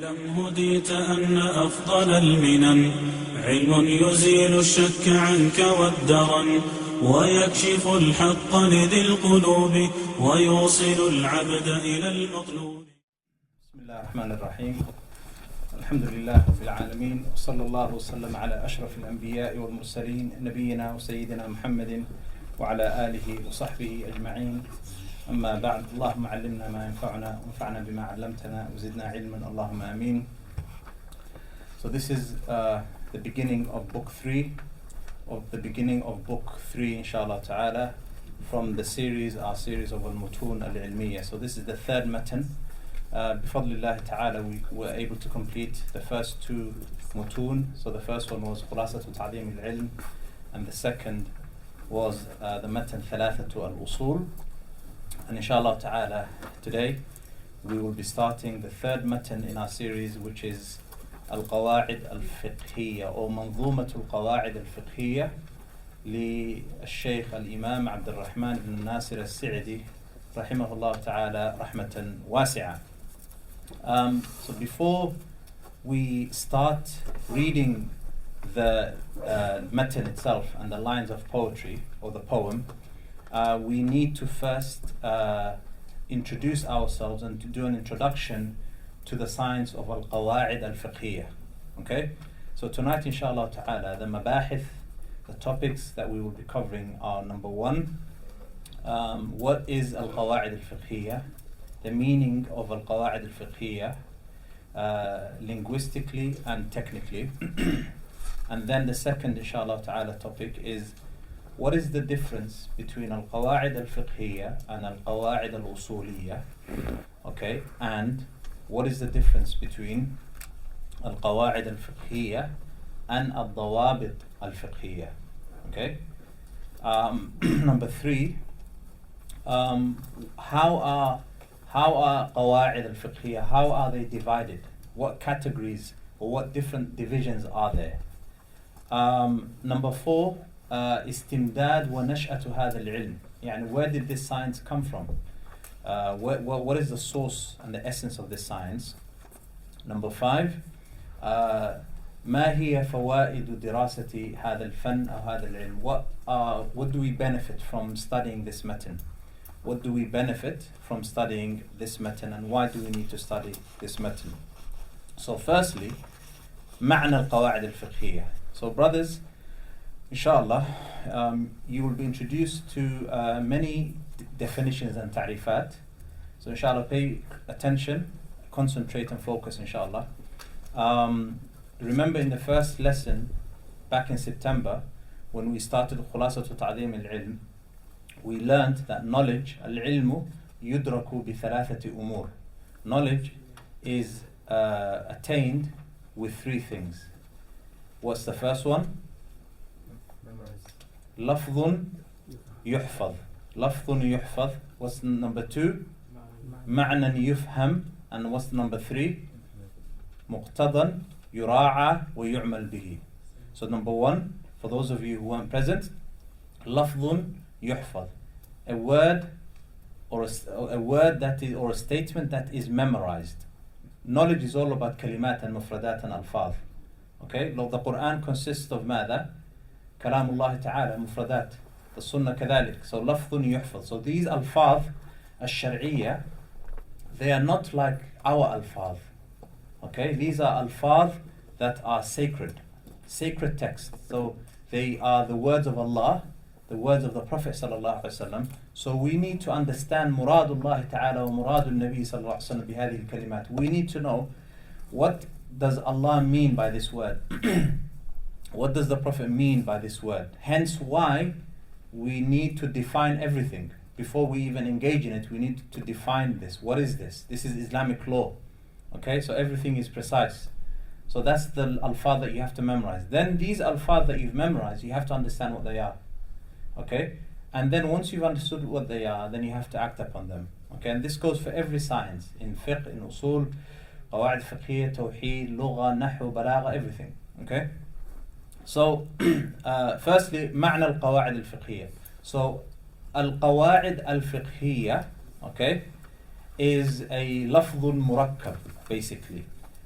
اعلم هديت أن أفضل المنن علم يزيل الشك عنك والدرن ويكشف الحق لذي القلوب ويوصل العبد إلى المطلوب. بسم الله الرحمن الرحيم. الحمد لله رب العالمين، وصلى الله وسلم على أشرف الأنبياء والمرسلين نبينا وسيدنا محمد وعلى آله وصحبه أجمعين. أما بعد، اللهم علمنا ما ينفعنا وانفعنا بما علمتنا وزدنا علما اللهم آمين. So this is the beginning of book 3 inshallah ta'ala, from the series, our series of Al-Mutun Al-Ilmiyya. So this is the third matan. Bifadlillah ta'ala, we were able to complete the first two mutun. So the first one was Khulasatul Ta'lim Al-Ilm, and the second was the matan Thalathatu Al-Usul. And inshallah ta'ala, today we will be starting the third matan in our series, which is Al-Qawaa'id Al-Fiqhiyyah, or Manzumatul Qawaa'id Al-Fiqhiyyah للشيخ الإمام عبد الرحمن بن ناصر السعدي رحمه الله تعالى رحمة واسعة. So before we start reading the matan itself and the lines of poetry or the poem, we need to first introduce ourselves and to do an introduction to the science of Al-Qawaa'id Al-Fiqhiyyah. Okay? So tonight, inshallah ta'ala, the mabahith, the topics that we will be covering are: number one, what is Al-Qawaa'id Al-Fiqhiyyah? The meaning of Al-Qawaa'id Al-Fiqhiyyah, linguistically and technically. And then the second, inshallah ta'ala, topic is: what is the difference between Al-Qawaa'id Al-Fiqhiyyah and Al-Qawaa'id Al-Usuliyyah? Okay, and what is the difference between Al-Qawaa'id Al-Fiqhiyyah and Al-Dawabit Al-Fiqhiyyah? Okay. Number three, how are Qawaa'id Al-Fiqhiyyah, how are they divided? What categories or what different divisions are there? Number four, istimdad wa nash'atu hadha al-ilm. Yani, where did this science come from? What is the source and the essence of this science? Number five, ما هي فوائد دراسة هذا الفن أو هذا العلم? What do we benefit from studying this matan? What do we benefit from studying this matan, and why do we need to study this matan? So firstly, معنى القواعد الفقهية. So brothers, inshallah, you will be introduced to many definitions and ta'rifat. So inshallah, pay attention, concentrate and focus, inshallah. Remember in the first lesson back in September, when we started Khulasatul Ta'lim Al-Ilm, we learned that knowledge, al-ilmu yudraku bi thalathati umur. Knowledge is attained with three things. What's the first one? Lafdhun yuhfadh. Lafdhun yuhfadh. What's number two? Ma'nan yufham. And what's number three? Muqtadan yura'a wa yu'mal bihi. So number one, for those of you who weren't present, lafdhun yuhfadh. A word or a statement that is memorized. Knowledge is all about kalimat and mufradat and alfadh. Okay? The Qur'an consists of ماذا? كلام الله تعالى مفردات. The Sunnah كذلك. So لفظ يحفظ. So these alfadh الشرعية, they are not like our alfadh. Okay? These are alfadh that are sacred texts. So they are the words of Allah, the words of the Prophet sallallahu alaihi wasallam. So we need to understand muradullah ta'ala wa muradul Nabi sallallahu alaihi wasallam bihadhihi kalimat. We need to know, what does Allah mean by this word? What does the Prophet mean by this word? Hence why we need to define everything. Before we even engage in it, we need to define this. What is this? This is Islamic law. Okay, so everything is precise. So that's the alfaz that you have to memorize. Then these alfaz that you've memorized, you have to understand what they are. Okay? And then once you've understood what they are, then you have to act upon them. Okay? And this goes for every science. In fiqh, in usul, qawaa'id fiqhiyyah, tawheed, lugha, nahu, balagha, everything. Okay? So, firstly, معنى القواعد الفقهية. So, القواعد الفقهية, okay, is a lafdhun murakkab, basically.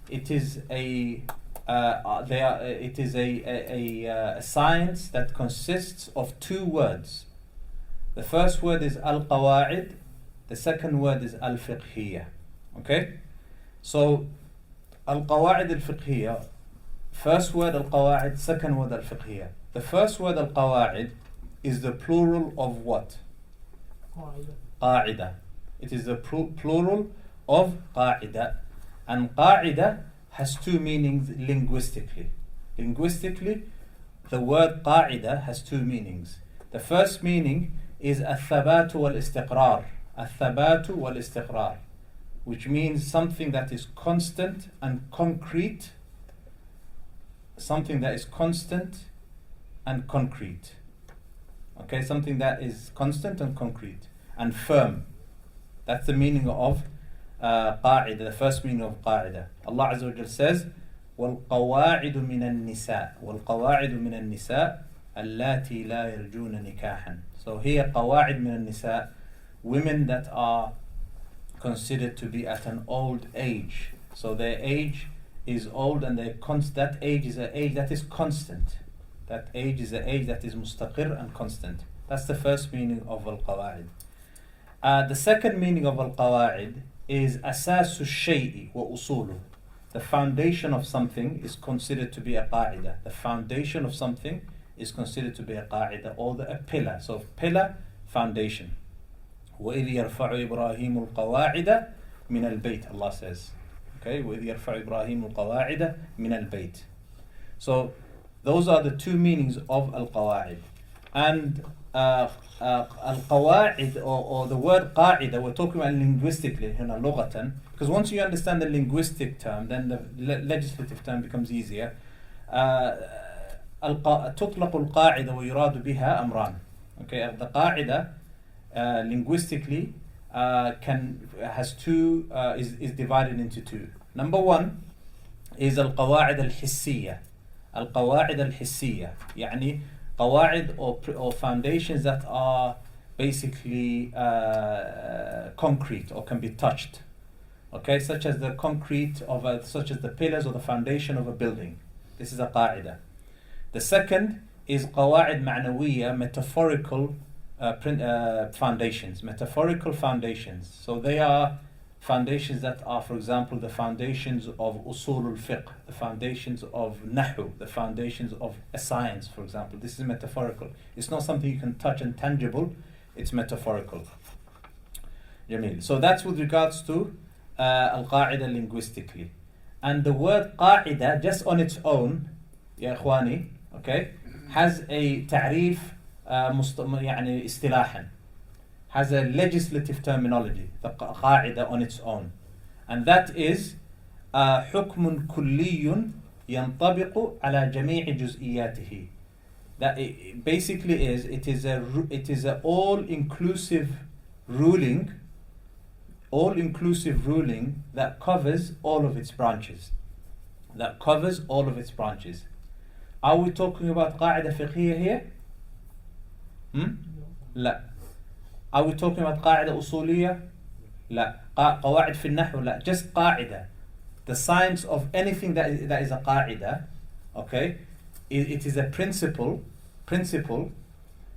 it is a science that consists of two words. The first word is Al-Qawaa'id, the second word is Al-Fiqhiyyah. Okay? So, Al-Qawaa'id Al-Fiqhiyyah, first word Al-Qawaa'id, second word Al-Fiqhiyyah. The first word Al-Qawaa'id is the plural of what? Qa'ida. It is the plural of Qa'ida. And Qa'ida has two meanings linguistically. Linguistically, the word Qa'ida has two meanings. The first meaning is Al-Thabatu wal-Istiqrar. Al-Thabatu wal-Istiqrar, which means something that is constant and concrete. Something that is constant and concrete. Okay, something that is constant and concrete and firm. That's the meaning of Qa'ida, the first meaning of Qa'ida. Allah Azza wa Jal says, وَالْقَوَاعِدُ مِنَ النِّسَاءِ وَالْقَوَاعِدُ مِنَ النِّسَاءِ اللَّاتِي لَا يَرْجُونَ نِكَاحًا. So here, قَوَاعِد مِنَ النِّسَاءِ, women that are considered to be at an old age. So their age is old and that age is an age that is constant. That age is an age that is mustaqir and constant. That's the first meaning of Al-Qawaa'id. The second meaning of Al-Qawaa'id is أساس الشيء وأصوله. The foundation of something is considered to be a qa'ida. The foundation of something is considered to be a qa'ida or a pillar. So pillar, foundation. وَإِذْ يَرْفَعُ إِبْرَاهِيمُ الْقَوَاعِدَ مِنَ الْبَيْتِ, Allah says. Okay, وَإِذْ يَرْفَعُ إِبْرَاهِيمُ الْقَوَاعِدَ مِنَ الْبَيْتِ. So those are the two meanings of Al-Qawaa'id. And Al-Qawaa'id or the word Qa'ida, we're talking about linguistically, lughatan, because once you understand the linguistic term, then the legislative term becomes easier. تطلق القاعدة ويراد بها أمران. Okay, the Qa'ida linguistically is divided into two. Number one is Al-Qawaa'id Al-Hissiyyah. Al-Qawaa'id Al-Hissiyyah, يعني قواعد or foundations that are basically concrete or can be touched. Okay, such as the concrete such as the pillars or the foundation of a building. This is a qa'ida. The second is قواعد معنوية, metaphorical foundations. Metaphorical foundations. So they are foundations that are, for example, the foundations of usul al-fiqh, the foundations of nahu, the foundations of a science, for example. This is metaphorical. It's not something you can touch and tangible, it's metaphorical. Jamil. So that's with regards to al-qa'ida linguistically. And the word qa'ida, just on its own, ya ikhwani, okay, has a ta'rif يعني istilahan, has a legislative terminology, the qa'ida on its own. And that is حكم كلي ينطبق على جميع جزئياته. That it basically it is a all-inclusive ruling that covers all of its branches. Are we talking about قاعدة فقهية here? لا. Are we talking about قاعدة أصولية? لا. قواعد في النحو? لا. Just قاعدة. The science of anything that is a قاعدة, okay? It is a principle,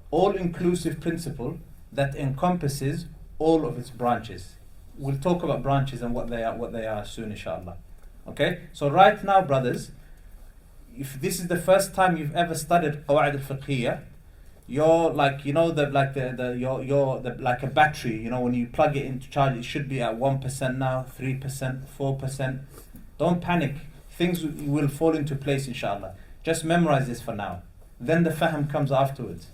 all-inclusive principle that encompasses all of its branches. We'll talk about branches and what they are soon, inshallah. Okay? So right now, brothers, if this is the first time you've ever studied Qawaa'id Al-Fiqhiyyah, you're like, like like a battery, when you plug it into charge, it should be at 1% now, 3%, 4%. Don't panic. Things will fall into place, inshallah. Just memorize this for now. Then the fahm comes afterwards.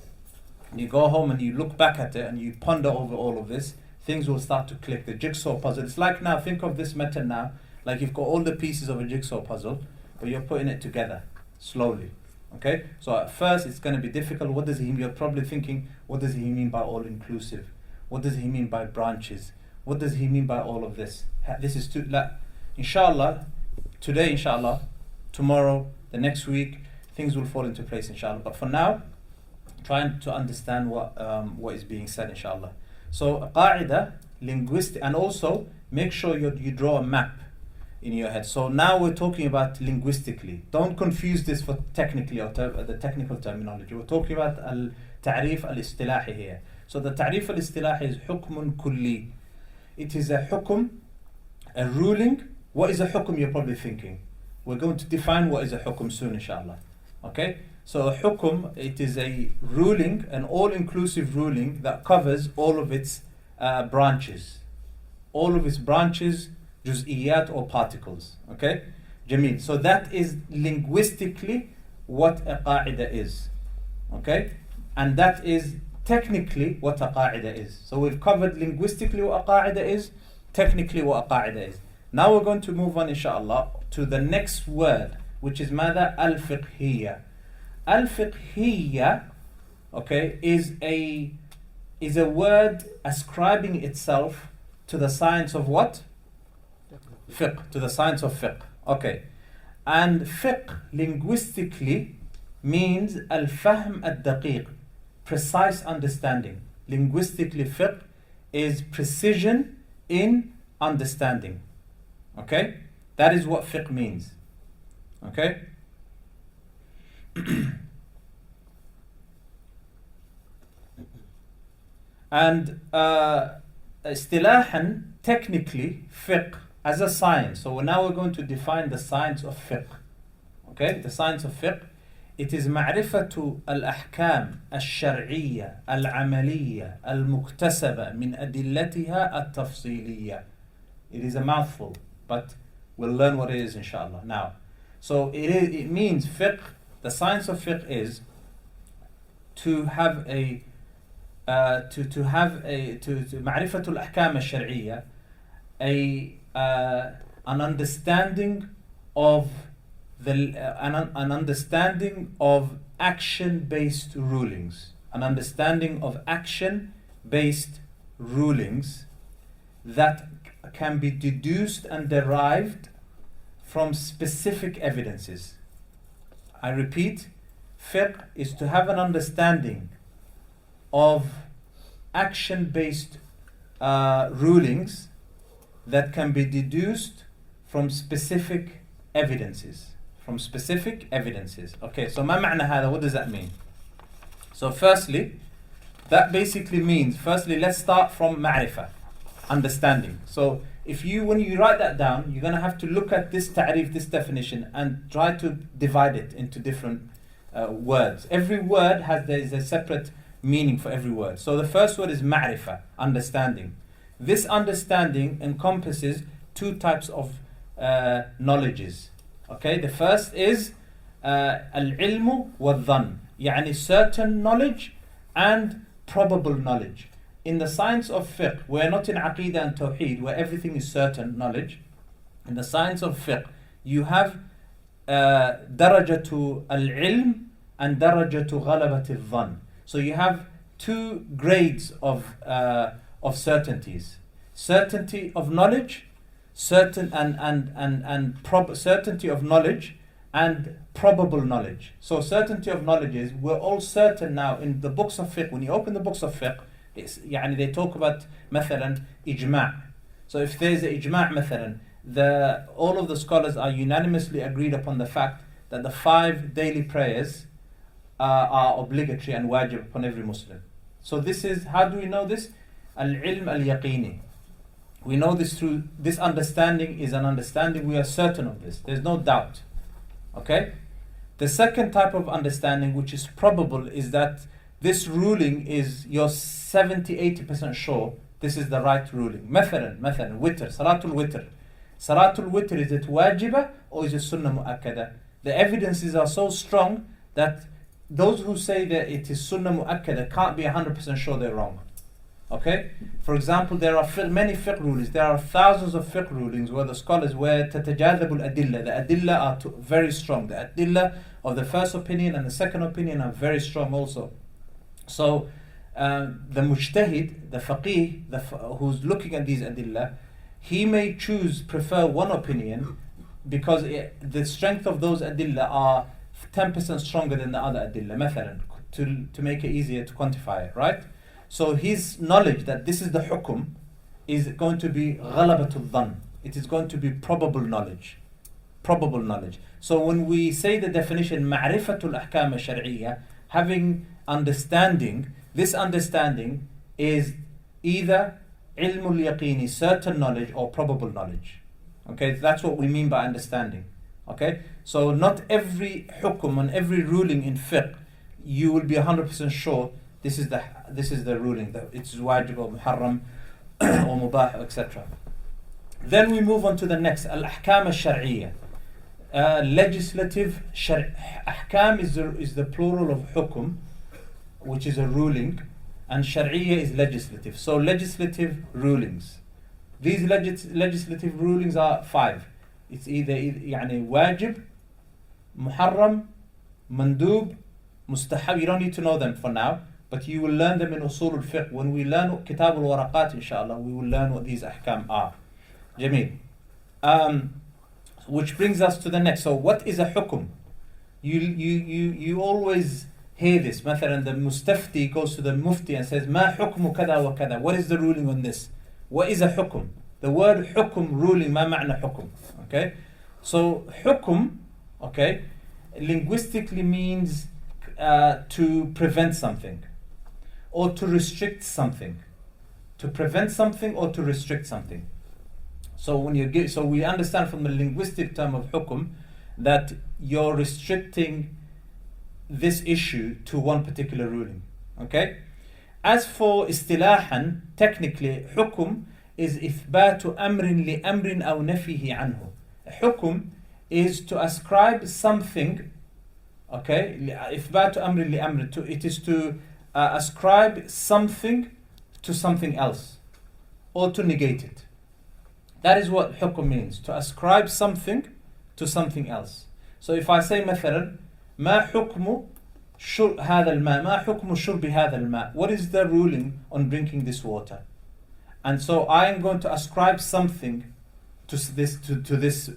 And you go home and you look back at it and you ponder over all of this, things will start to click. The jigsaw puzzle. It's like now, think of this method now, like you've got all the pieces of a jigsaw puzzle, but you're putting it together slowly. Okay, so at first it's going to be difficult. What does he mean? You're probably thinking, what does he mean by all-inclusive? What does he mean by branches? What does he mean by all of this? This is too. Inshallah, today, inshallah, tomorrow, the next week, things will fall into place, inshallah. But for now, trying to understand what is being said, inshallah. So, qa'ida, linguistic, and also make sure you draw a map. in your head. So now we're talking about linguistically. Don't confuse this for technically or the technical terminology. We're talking about al-ta'rif al-istilahi here. So the ta'rif al-istilahi is hukmun kulli. It is a hukum, a ruling. What is a hukum, you're probably thinking? We're going to define what is a hukum soon, inshallah. Okay? So a hukum, it is a ruling, an all-inclusive ruling that covers all of its branches. All of its branches, juz'iyat or particles. Okay? Jameel. So that is linguistically what a qa'idah is. Okay? And that is technically what a qa'idah is. So we've covered linguistically what a qa'idah is, technically what a qa'idah is. Now we're going to move on, inshallah, to the next word, which is mada al-fiqhiyyah. Al-fiqhiyyah, okay, is a word ascribing itself to the science of what? Fiqh, to the science of fiqh. Okay. And fiqh linguistically means al-fahm ad-daqiq, precise understanding. Linguistically, fiqh is precision in understanding. Okay? That is what fiqh means. Okay? And istilahan, technically, fiqh as a science. So now we're going to define the science of fiqh. Okay? The science of fiqh. It is معرفة الأحكام الشرعية العملية المكتسبة من أدلتها التفصيلية. It is a mouthful, but we'll learn what it is, inshallah. Now, so it means fiqh. The science of fiqh is to have a معرفة الأحكام الشرعية, an understanding of an understanding of action-based rulings, an understanding of action-based rulings that can be deduced and derived from specific evidences. I repeat, fiqh is to have an understanding of action-based rulings that can be deduced from specific evidences. From specific evidences. Okay, so ما معنى هذا? What does that mean? So firstly, that basically means, let's start from ma'rifah, understanding. So when you write that down, you're going to have to look at this ta'rif, this definition, and try to divide it into different words. Every word there is a separate meaning for every word. So the first word is ma'rifah, understanding. This understanding encompasses two types of knowledges. Okay, the first is al-ilmu wal-dhann, يعني certain knowledge and probable knowledge. In the science of fiqh, we're not in aqidah and tawheed, where everything is certain knowledge. In the science of fiqh, you have darajatu al-ilm and darajatu ghalabat al-dhann. So you have two grades of certainties: certainty of knowledge, certainty of knowledge and probable knowledge. So certainty of knowledge is, we're all certain now in the books of fiqh. When you open the books of fiqh, they talk about مثلا ijma'. So if there's a ijma' مثلا, all of the scholars are unanimously agreed upon the fact that the 5 daily prayers are obligatory and wajib upon every Muslim. So this is, how do we know this? Al-ilm al-yaqini. We know this through, this understanding is an understanding, we are certain of this. There's no doubt. Okay? The second type of understanding, which is probable, is that this ruling is, you're 70-80% sure this is the right ruling. مثلا witr, salatul witr. Salatul witr, is it wajiba or is it sunnah mu'akkada? The evidences are so strong that those who say that it is sunnah mu'akkada can't be 100% sure they're wrong. Okay? For example, there are many fiqh rulings. There are thousands of fiqh rulings where the scholars, where tatajadhabul adilla, the adilla are very strong. The adilla of the first opinion and the second opinion are very strong also. So the mujtahid, the faqih, who's looking at these adilla, he may prefer one opinion because the strength of those adilla are 10% stronger than the other adilla, مثلا, to make it easier to quantify it, right? So his knowledge that this is the hukum is going to be ghalabatul dhann. it is going to be probable knowledge. Probable knowledge. So when we say the definition, ma'rifatul ahkam al-shar'iyyah, having understanding, this understanding is either ilmul yaqini, certain knowledge, or probable knowledge. Okay, that's what we mean by understanding. Okay, so not every hukum and every ruling in fiqh you will be 100% sure this is the ruling, that it's wajib or muharram or mubah, etc. Then we move on to the next, al-ahkam al-shar'iyyah. Legislative ahkam is the plural of hukum, which is a ruling, and shar'iyyah is legislative. So legislative rulings. These legislative rulings are 5. It's either يعني wajib, muharram, mandub, mustahab. You don't need to know them for now, but you will learn them in usul al-fiqh. When we learn kitab al-waraqat, inshallah, we will learn what these ahkam are. Jameel. Which brings us to the next. So what is a hukum? You always hear this. Mathalan, the mustafti goes to the mufti and says, Ma hukmu kada wa kada. What is the ruling on this? What is a hukum? The word hukum, ruling, ma ma'na hukum. Okay? So hukum, okay, linguistically means to prevent something or to restrict something. To prevent something or to restrict something. So so we understand from the linguistic term of hukum that you're restricting this issue to one particular ruling. Okay? As for istilahan, technically, hukum is ithbatu amrin li amrin aw nafihi anhu. Hukum is to ascribe something, okay? Ithbatu amrin li amrin. It is to ascribe something to something else or to negate it. That is what hukum means, to ascribe something to something else. So if I say مثلا ما حكم هذا الماء ما حكم شرب هذا الماء, what is the ruling on drinking this water? And so I am going to ascribe something to this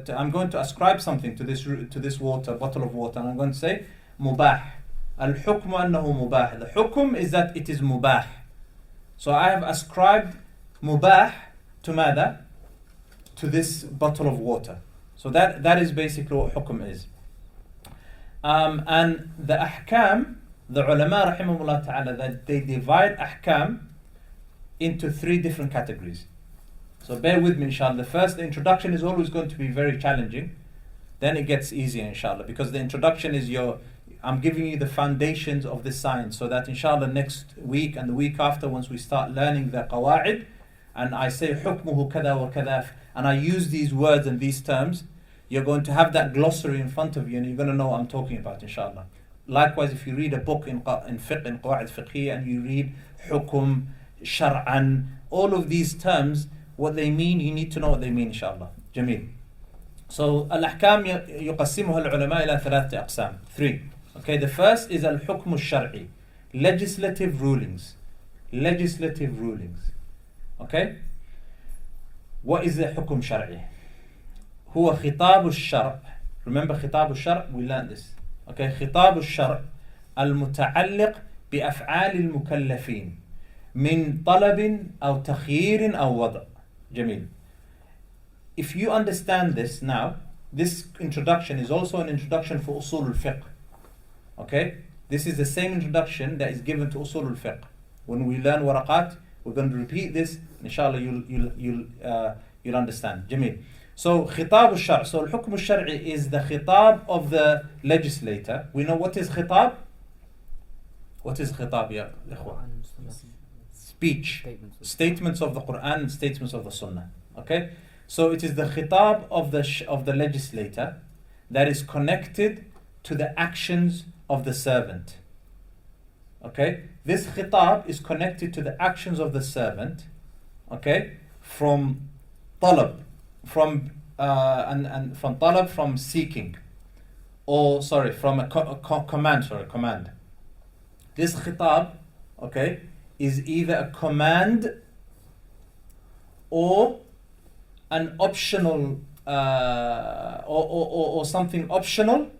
I'm going to ascribe something to this water, bottle of water, and I'm going to say mubah. Al-hukm annahu mubah. The hukum is that it is mubah. So I have ascribed mubah to mada, to this bottle of water. So that is basically what hukum is. And the ahkam, the ulama rahimahullah ta'ala, that they divide ahkam into 3 different categories. So bear with me, inshallah. The introduction is always going to be very challenging. Then it gets easier, inshallah, because the introduction is I'm giving you the foundations of this science, so that inshallah next week and the week after, once we start learning the qawaa'id, and I say hukmuhu kada wa kada, and I use these words and these terms, you're going to have that glossary in front of you and you're going to know what I'm talking about, inshallah. Likewise, if you read a book in fiqh, in Qawaa'id Al-Fiqhiyyah, and you read hukum, shar'an, all of these terms, what they mean, you need to know what they mean, inshallah. Jameel. So, al-ahkam yuqassimuha al-ulama ila 3 aqsam. 3. Okay, the first is al-hukm al-shar'i. Legislative rulings. Legislative rulings. Okay? What is the hukum shar'i? هو خطاب الشرع. Remember خطاب الشرع? We learned this. Okay, خطاب الشرع المتعلق بأفعال المكلفين من طلب أو تخيير أو وضع. جميل. If you understand this now, this introduction is also an introduction for usul al-fiqh. Okay? This is the same introduction that is given to usul al-fiqh. When we learn waraqat, we're going to repeat this. Inshallah, you'll understand. Jameel. So, khitab al-shar'. So, al-hukm al-shar'i is the khitab of the legislator. We know what is khitab? What is khitab, ya ikhwan? Speech. Statements of the Qur'an and statements of the Sunnah. Okay? So, it is the khitab of the legislator that is connected to the actions of the servant. Okay? This khitab is connected to the actions of the servant. Okay? From talab. From talab, from seeking, from a command. This khitab, okay, is either a command or an optional, or something optional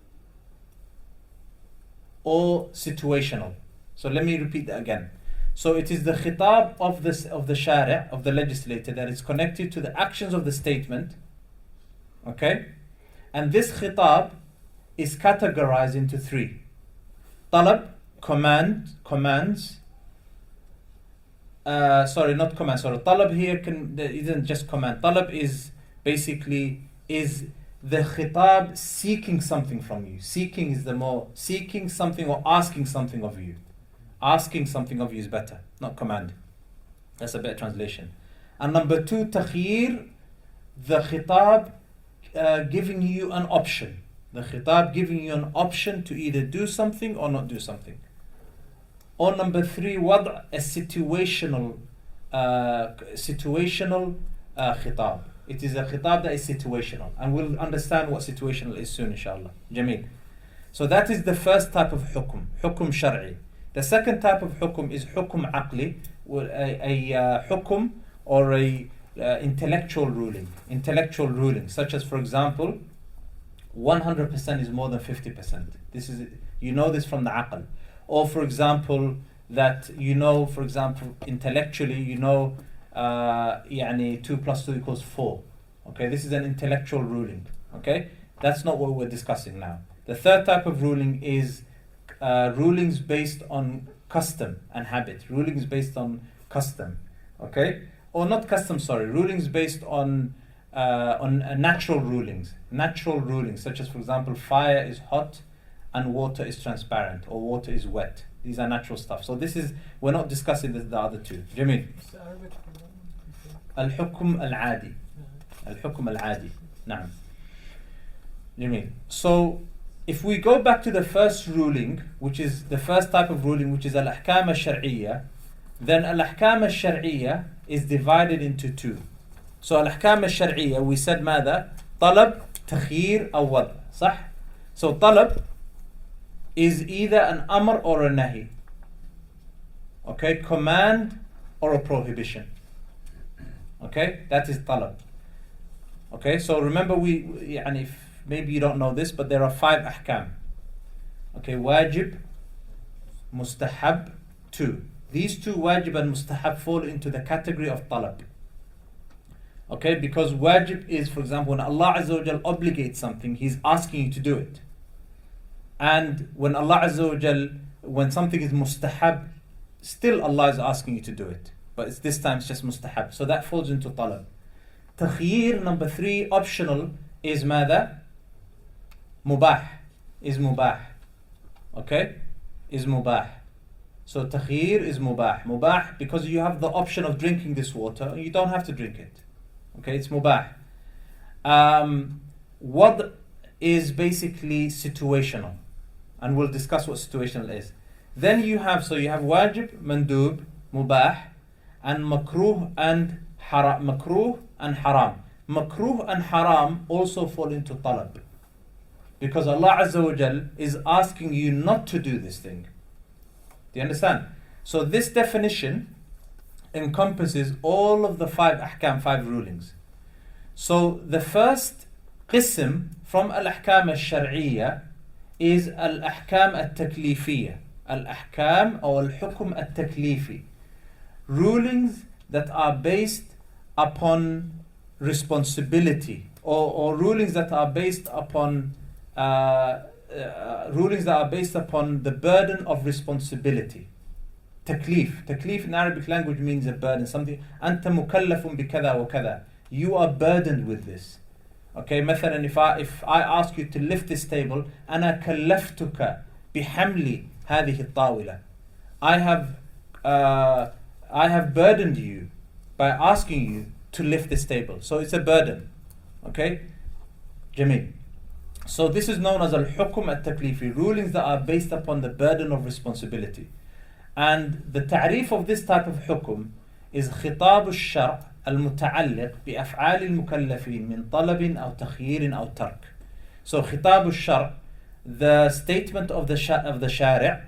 or situational. So let me repeat that again. So it is the khitab of the shari', of the legislator, that is connected to the actions of the statement. Okay? And this khitab is categorized into three. Talab, commands. Talab here isn't just command. Talab is basically the khitab seeking something from you. Seeking something or asking something of you. Asking something of you is better, not command. That's a better translation. And number two, takhyir, the khitab giving you an option. The khitab giving you an option to either do something or not do something. Or number three, wad', a situational khitab. It is a khitab that is situational. And we'll understand what situational is soon, inshallah. Jameel. So that is the first type of hukum shar'i. The second type of hukum is hukum aqli, a hukum or a intellectual ruling, such as, for example, 100% is more than 50%. This is, you know this from the aql. Or for example, that intellectually, 2 plus 2 equals 4. Okay, this is an intellectual ruling. Okay, that's not what we're discussing now. The third type of ruling is rulings based on custom and habit. Rulings based on custom. Okay, or not custom. Sorry, rulings based on natural rulings. Natural rulings, such as, for example, fire is hot and water is transparent, or water is wet. These are natural stuff. So this is, we're not discussing the other two. Jameel. Al-Hukm Al-Adi. Al-Hukm Al-Adi. Naam. Jameel. So if we go back to the first ruling, which is the first type of ruling, which is Al-Ahkam Al-Shar'iyya, then Al-Ahkam Al-Shar'iyya is divided into two. So Al-Ahkam Al-Shar'iyya, we said ماذا? Talab, Takhyir, أو Wad'. صح? So Talab is either an amr or a nahi. Okay, command or a prohibition. Okay, that is talab. Okay, so remember if maybe you don't know this, but there are 5 ahkam. Okay, wajib, mustahab, 2. These 2, wajib and mustahab, fall into the category of talab. Okay, because wajib is, for example, when Allah Azza wa Jal obligates something, He's asking you to do it. And when Allah Azza wa Jal, when something is mustahab, still Allah is asking you to do it. But this time it's just mustahab. So that falls into talab. Takhyir, number 3, optional, is mada? Mubah. Is mubah. Okay? Is mubah. So takhyir is mubah. Mubah, because you have the option of drinking this water, you don't have to drink it. Okay, it's mubah. Wad' is basically situational. And we'll discuss what situational is. Then you have wajib, mandub, mubah, and makruh and haram. Makruh and haram. Makruh and haram also fall into talab. Because Allah Azza wa Jal is asking you not to do this thing. Do you understand? So this definition encompasses all of the 5 ahkam, 5 rulings. So the first qism from al-ahkam al-shar'iyya is al-ahkam al-taklifiyya. Al-ahkam or al-hukm al-taklifi. Rulings that are based upon responsibility, or rulings that are based upon the burden of responsibility. Taklif in Arabic language means a burden, something. Anta mukallafun bikada wa kada. You are burdened with this. Okay, مثلا if I ask you to lift this table, أنا كلفتك بحمل هذه الطاولة. I have burdened you by asking you to lift this table. So it's a burden. Okay? Jameel. So this is known as al-hukm al-taklifi, rulings that are based upon the burden of responsibility. And the ta'rif of this type of hukum is khitab al-shar' al-muta'alliq bi-af'al al-mukallafin min talabin aw takhyirin aw tark. So khitab al-shar', the statement of the shari'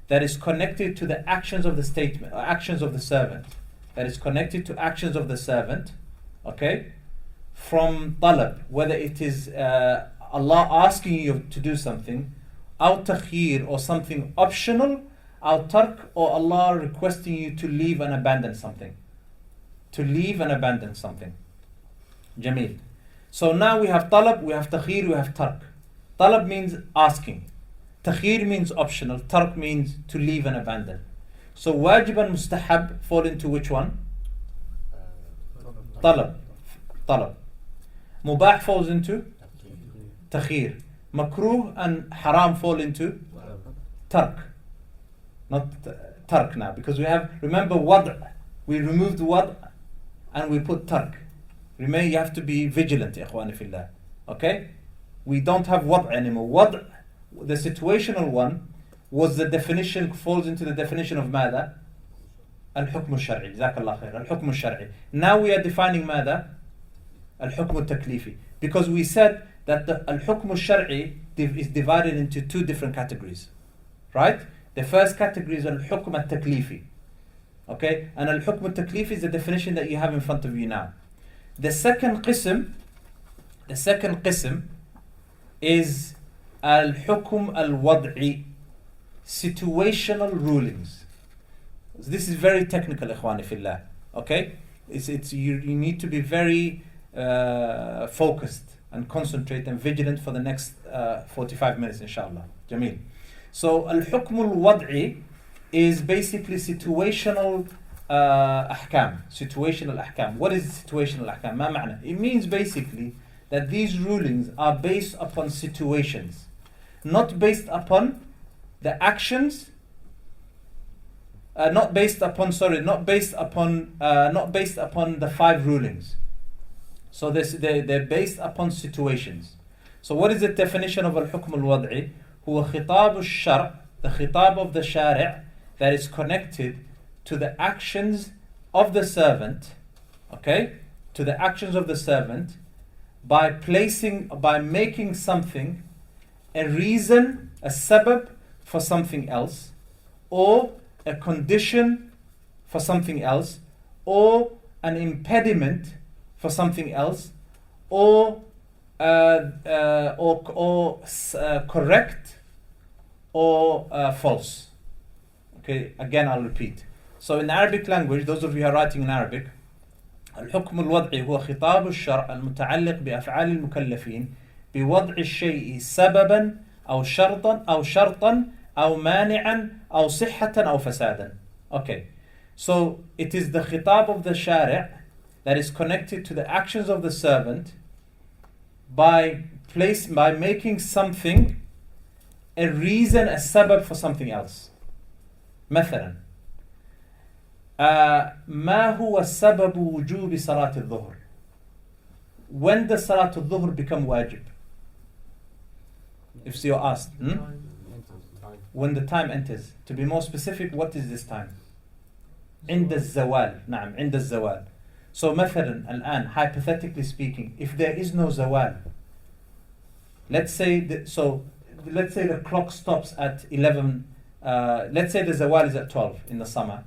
that is connected to the actions of the statement, or actions of the servant. That is connected to actions of the servant. Okay? From talab, whether it is Allah asking you to do something, aw takhyir, or something optional, أو ترك, or Allah requesting you to leave and abandon something. To leave and abandon something. Jameel. So now we have talab, we have takhir, we have tark. Talab means asking. Takhir means optional. Tark means to leave and abandon. So wajib and mustahab fall into which one? Talab. Talab. Mubah falls into takhir. Makruh and haram fall into tark. Not tark now, because we have, remember wad', we removed wad' and we put tark. Remember, you have to be vigilant, ikhwani fillah. Okay? We don't have wad' anymore. Wad', the situational one, was the definition, falls into the definition of mada? Al-hukm al-shar'i. Jazakallah khair. Al-hukm al-shar'i. Now we are defining mada? Al-hukm al-taklifi. Because we said that the al-hukm al-shar'i is divided into two different categories. Right? The first category is al-hukm al-taklifi. Okay? And al-hukm al-taklifi is the definition that you have in front of you now. The second qism is al-hukm al-wad'i, situational rulings. This is very technical, ikhwani fillah. Okay? You need to be very focused and concentrate and vigilant for the next 45 minutes, inshallah. Jameel. So al-hukm al-wad'i is basically situational ahkam. Situational ahkam. What is situational ahkam? Ma ma'na? It means basically that these rulings are based upon situations, not based upon the actions, not based upon the 5 rulings. So they're based upon situations. So what is the definition of al-hukm al-wad'i? هو خطاب الشرع, the khitab of the shari' that is connected to the actions of the servant, okay? To the actions of the servant by making something a reason, a sabab for something else, or a condition for something else, or an impediment for something else, or correct or false. Okay, again I'll repeat. So in Arabic language, those of you who are writing in Arabic, الحكم الوضعي هو خطاب الشرع المتعلق بأفعال المكلفين بوضع الشيء سببا أو شرطا أو مانعا أو صحة أو فسادا. Okay, so it is the khitab of the shari' that is connected to the actions of the servant by making something a reason, a sabab for something else. مثلا ما هو سبب وجوب صلاة الظهر? When does صلاة الظهر become wajib? If you're asked, when the time enters. To be more specific, what is this time? عند الزوال. نعم, عند الزوال. So مثلا الآن, hypothetically speaking, if there is no zawal, let's say the clock stops at 11, let's say the zawal is at 12 in the summer,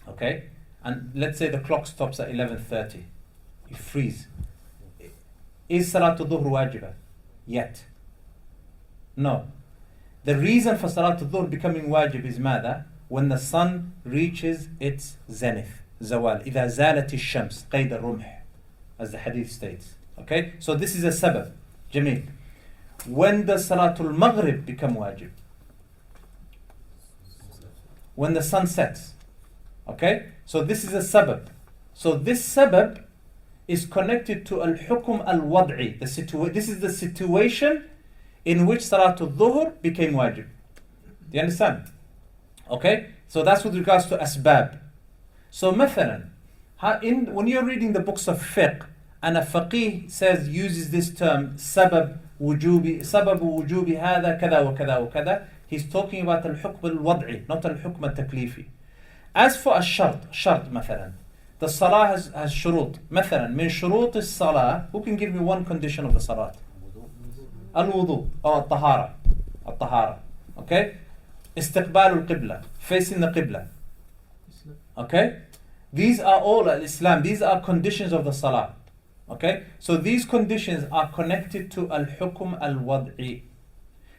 okay, and let's say the clock stops at 11:30, you freeze. Is Salatul Dhuhr wajiba yet? No. The reason for Salatul Dhuhr becoming wajib is mada? When the sun reaches its zenith, zawal. إذا زالت الشمس قيد الرمح, as the hadith states. Okay, so this is a sabab. Jameel. When does Salatul Maghrib become wajib? When the sun sets. Okay, so this is a sabab. So this sabab is connected to al-hukm al-wad'i. This is the situation in which Salatul Dhuhr became wajib. Do you understand? Okay, so that's with regards to asbab. So مثلا, when you're reading the books of fiqh and a faqih uses this term sabab wujubi hada kada wa kada wa kada, he's talking about al-hukm al-wad'i, not al-hukm al-taklifi. As for a shart مثلا, the salah has shurut. مثلا من شروط الصلاة, who can give me one condition of the salat? Al-wudu or al-tahara. Okay, استقبال القبلة, facing the qibla. Okay, these are all al-Islam. These are conditions of the salah. Okay, so these conditions are connected to al-hukm al-wad'i.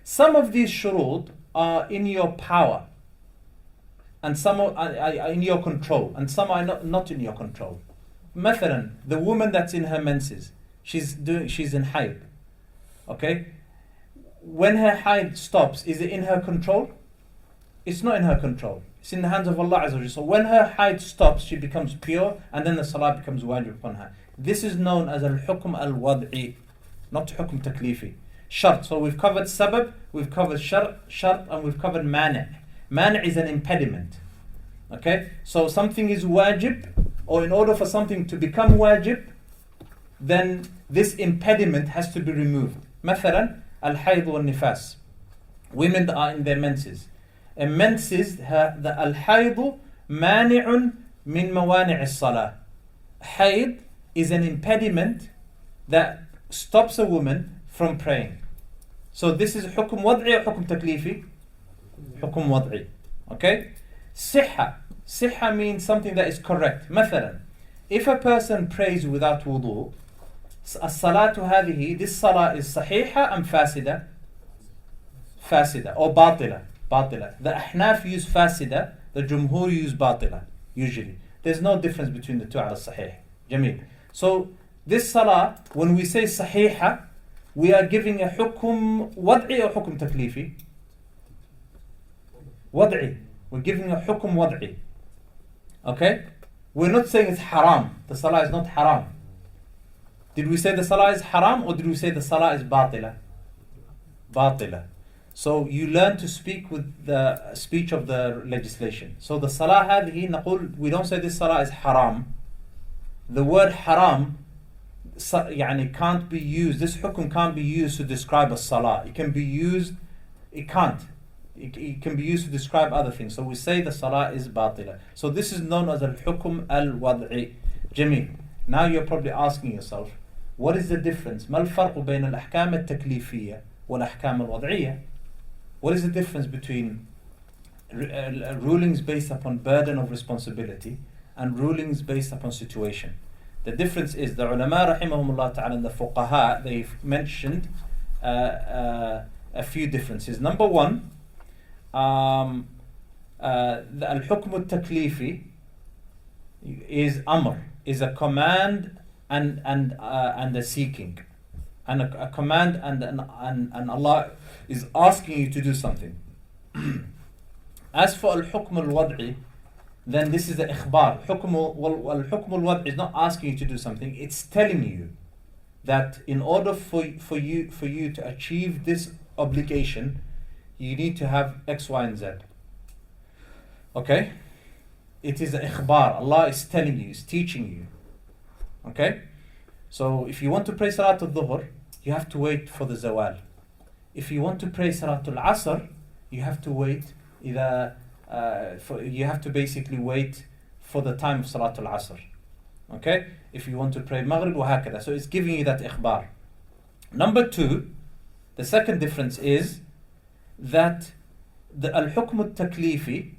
Some of these shurut are in your power. and some are in your control, and some are not in your control. مثلا, the woman that's in her menses, she's in haid. Okay? When her haid stops, is it in her control? It's not in her control. It's in the hands of Allah Azza wa Jalla. So when her haid stops, she becomes pure, and then the salah becomes wajib upon her. This is known as al-hukm al-wad'i, not hukm taklifi. Shart. So we've covered sabab, we've covered shart, and we've covered mani'. Mani' is an impediment. Okay? So something is wajib, or in order for something to become wajib, then this impediment has to be removed. مثلا, al-hayd wal-nifas. Women that are in their menses. And menses, the al-hayd mani'un min mawani' as-salah. Hayd is an impediment that stops a woman from praying. So this is hukm wad'i or hukm taklifi? Hukm wad'i. Okay? Sihha. Sihha means something that is correct. مثلا, if a person prays without wudu, as-salatu hadhihi, this salah is sahiha am fasida? Fasida or batila. Batila. The ahnaf use fasida, the jumhur use batila, usually. There's no difference between the two ala sahih. Jameel. So this salah, when we say sahiha, we are giving a hukum wad'i or hukum taklifi? Wad'i. We're giving a hukum wad'i. Okay? We're not saying it's haram. The salah is not haram. Did we say the salah is haram, or did we say the salah is batila? Batila. So you learn to speak with the speech of the legislation. So the salah hadhi naqul, we don't say this salah is haram. The word haram يعني can't be used, this hukum can't be used to describe a salah. It can be used, it can't. It can be used to describe other things. So we say the salah is batila. So this is known as al-hukum al-wad'i. Jameel. Now you're probably asking yourself, what is the difference? ما الفرق بين الأحكام التكليفية والأحكام الوضعية? What is the difference between rulings based upon burden of responsibility and rulings based upon situation? The difference is the ulama rahimahumullah ta'ala and the fuqaha, they've mentioned a few differences. Number one, the al-hukm al-taklifi is amr, is a command and a seeking. And a command and Allah is asking you to do something. As for al-hukm al-wad'i, then this is the ikhbar. Al-hukm al-wad'i is not asking you to do something, it's telling you that in order for you to achieve this obligation, you need to have X, Y, and Z. Okay? It is the ikhbar. Allah is telling you, is teaching you. Okay? So if you want to pray Salat al-Dhuhr, you have to wait for the zawal. If you want to pray Salat al-Asr, you have to wait you have to basically wait for the time of Salat al-Asr. Okay? If you want to pray Maghrib, وهكذا. So it's giving you that ikhbar. Number two, the second difference is that the al-hukm al-taklifi,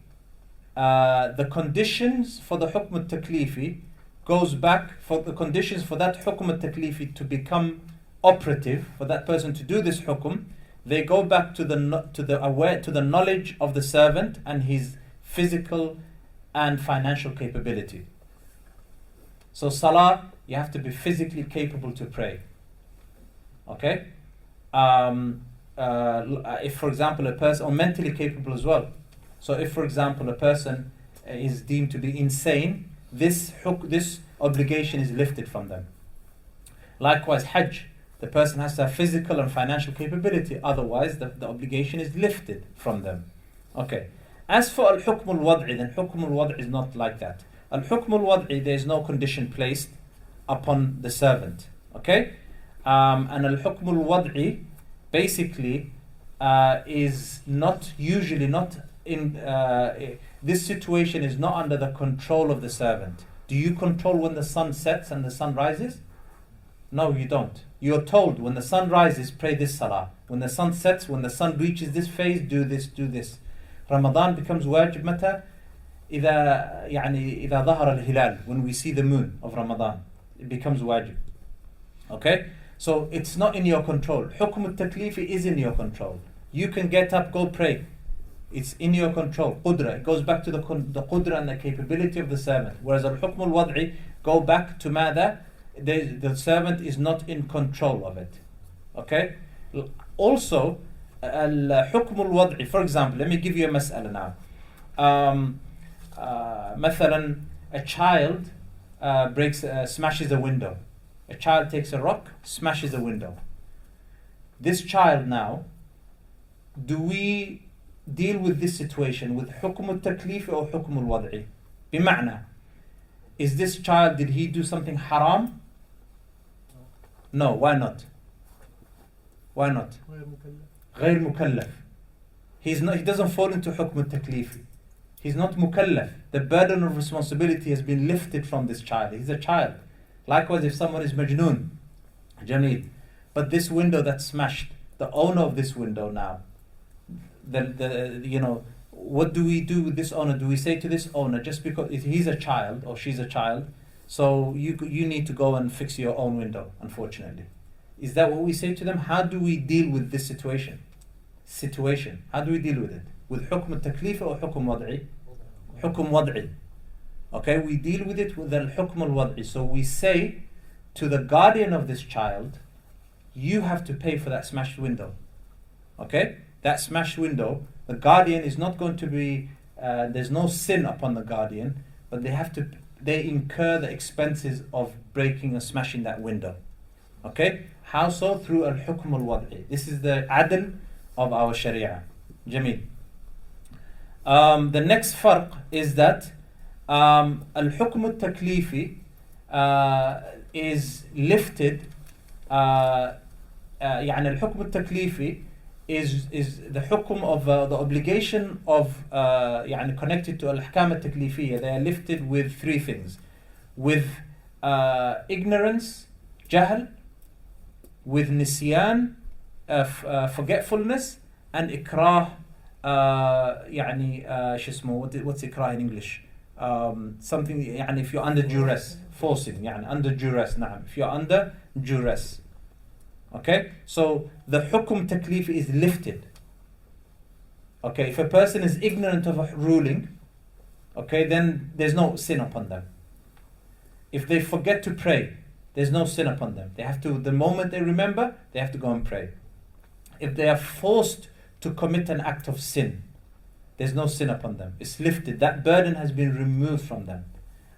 the conditions for the hukm al-taklifi goes back, for the conditions for that hukm al-taklifi to become operative, for that person to do this hukum, they go back to the knowledge of the servant and his physical and financial capability. So salah, you have to be physically capable to pray. Okay? If for example a person, or mentally capable as well. So if for example a person is deemed to be insane, this obligation is lifted from them. Likewise, Hajj, the person has to have physical and financial capability, otherwise the obligation is lifted from them. Okay. As for al-hukm al-wad'i, then hukm al-wad'i is not like that. Al-hukm al-wad'i, there is no condition placed upon the servant. Okay? And al-hukm al-wad'i basically is not usually not in this situation is not under the control of the servant. Do you control when the sun sets and the sun rises? No, you don't. You're told when the sun rises, pray this salah. When the sun sets, when the sun reaches this phase, do this, do this. Ramadan becomes wajib mata إذا ظهر الهلال, when we see the moon of Ramadan, it becomes wajib. Okay? So it's not in your control. Hukm al-taklifi is in your control. You can get up, go pray. It's in your control. Qudra. It goes back to the qudra and the capability of the servant. Whereas al-hukm al-wad'i go back to mada, the servant is not in control of it. Okay? Also, al-hukm al-wad'i, for example, let me give you a mas'ala now. مثلا, a child smashes a window. A child takes a rock, smashes a window. This child now, do we deal with this situation with حكم التكليف or حكم الوضعي? بمعنى, is this child, did he do something haram? No, why not? Why not? غير مكلف. He doesn't fall into حكم التكليف. He's not mukallaf. The burden of responsibility has been lifted from this child. He's a child. Likewise, if someone is majnoon, Jameel, but this window that's smashed, the owner of this window now, what do we do with this owner? Do we say to this owner, just because he's a child or she's a child, so you need to go and fix your own window, unfortunately? Is that what we say to them? How do we deal with this situation? How do we deal with it? With حكم التكليف or حكم وضعي? حكم وضعي. Okay, we deal with it with al-hukm al-wad'i. So we say to the guardian of this child, you have to pay for that smashed window. Okay? That smashed window, the guardian is not going to be, there's no sin upon the guardian, but they incur the expenses of breaking and smashing that window. Okay? How so? Through al-hukm al-wad'i. This is the adl of our sharia. Jameel. The next farq is that al-hukm al-taklifi is lifted, يعني al-hukm al-taklifi is the hukm of the obligation of يعني connected to al-ahkam al-taklifiyya. They are lifted with three things: with ignorance, jahl, with nisyan, forgetfulness, and ikrah. يعني شو اسمه, what's ikrah in English? Something يعني if you're under duress, forcing, يعني under duress. نعم, if you're under duress. Okay, so the hukum taklif is lifted. Okay, if a person is ignorant of a ruling, okay, then there's no sin upon them. If they forget to pray, there's no sin upon them. They have to, the moment they remember, they have to go and pray. If they are forced to commit an act of sin, there's no sin upon them. It's lifted. That burden has been removed from them.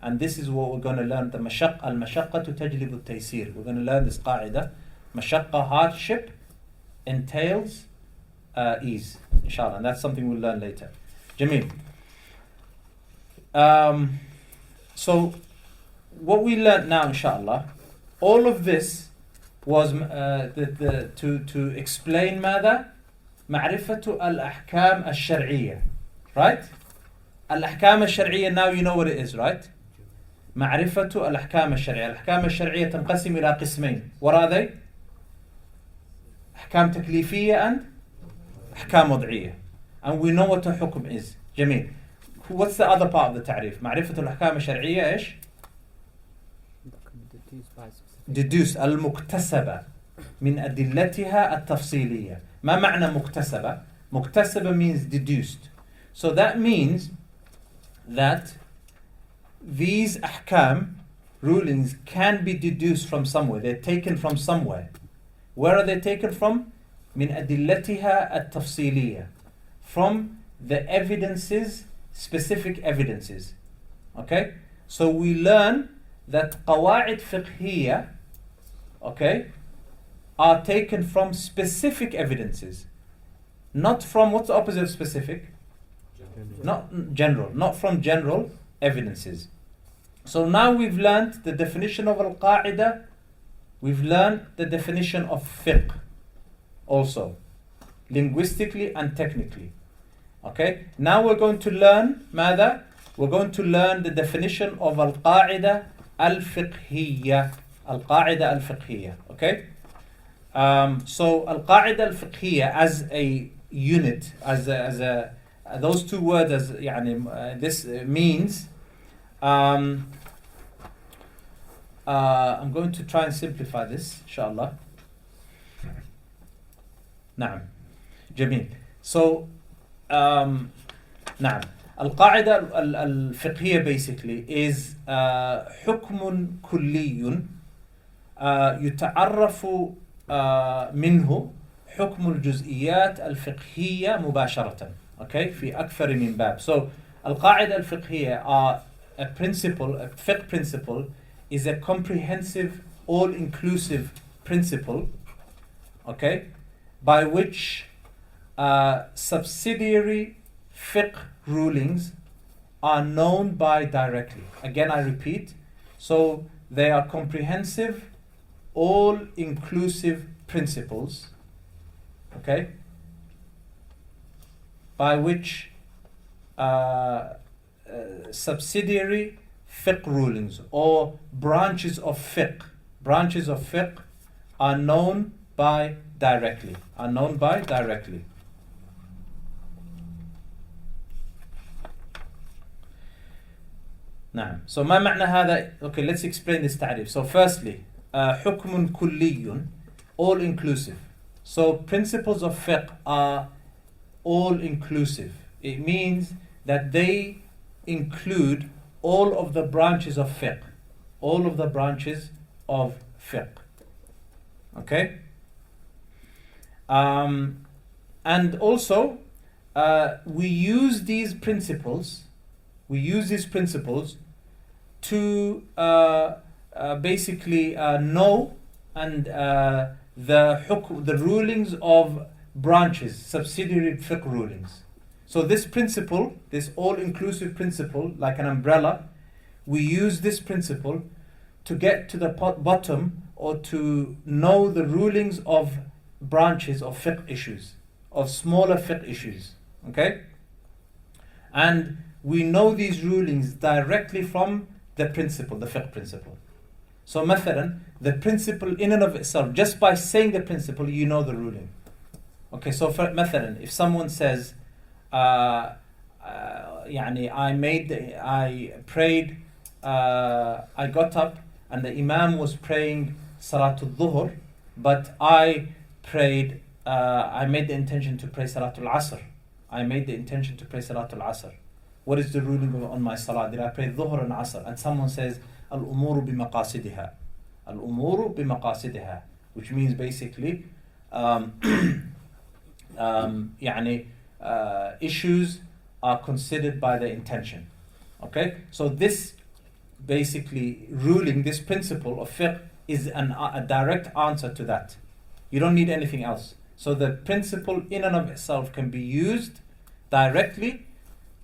And this is what we're going to learn. The al-mashaqqatu tajlibu al-taysir. We're going to learn this qa'idah. Mashaqqa, hardship, entails ease, inshallah. And that's something we'll learn later. Jameel. So what we learned now, inshallah, all of this was to explain ماذا? معرفة الأحكام الشرعية. Right? الأحكام الشرعية, now you know what it is, right? معرفة الأحكام الشرعية. الأحكام الشرعية تنقسم إلى قسمين. What are they? أحكام تكليفية and أحكام وضعية. And we know what a حكم is. جميل. What's the other part of the تعريف? معرفة الأحكام الشرعية إيش? Deduce المكتسبة من أدلتها التفصيلية. ما معنى مكتسبة? مكتسبة means deduced. So that means that these ahkam rulings can be deduced from somewhere. They're taken from somewhere. Where are they taken from? من أدلتها التفصيلية. From the evidences, specific evidences. Okay? So we learn that qawaa'id fiqhiyyah, okay, are taken from specific evidences. Not from, what's the opposite of specific? Not general. Not from general evidences. So now we've learned the definition of al-qa'idah. We've learned the definition of fiqh also, linguistically and technically. Okay? Now we're going to learn ماذا? We're going to learn the definition of al-qa'idah al-fiqhiyyah. Al-qa'idah al-fiqhiyyah. Okay? So al-qa'idah al-fiqhiyyah as a unit, as a those two words, as يعني, this means I'm going to try and simplify this, inshallah. نعم. جميل. So نعم. القاعدة الفقهية basically is حكم كلي يتعرف منه حكم الجزئيات الفقهية مباشرة. Okay, في أكثر من باب. So القاعدة الفقهية a principle, a fiqh principle is a comprehensive, all-inclusive principle, okay, by which subsidiary fiqh rulings are known by directly. Again, I repeat. So they are comprehensive, all-inclusive principles, okay, by which subsidiary fiqh rulings or branches of fiqh are known by directly. نعم. So ما معنى هذا? Okay, let's explain this تعريف. So firstly, حكم كلي, all inclusive. So principles of fiqh are all inclusive. It means that they include all of the branches of fiqh. Okay? And also, we use these principles to basically know and the rulings of branches, subsidiary fiqh rulings. So this principle, this all-inclusive principle, like an umbrella, we use this principle to get to the bottom or to know the rulings of branches of fiqh issues, of smaller fiqh issues. Okay? And we know these rulings directly from the principle, the fiqh principle. So مثلا, the principle in and of itself, just by saying the principle, you know the ruling. Okay, so for مثلا, if someone says, يعني I prayed, I got up and the Imam was praying Salatul Dhuhr, but I prayed, I made the intention to pray Salatul Asr. What is the ruling on my salah? Did I pray Dhuhr and Asr? And someone says, Al-umuru bimaqasidiha, which means basically, issues are considered by the intention. Okay? So this basically ruling, this principle of fiqh is a direct answer to that. You don't need anything else. So the principle in and of itself can be used directly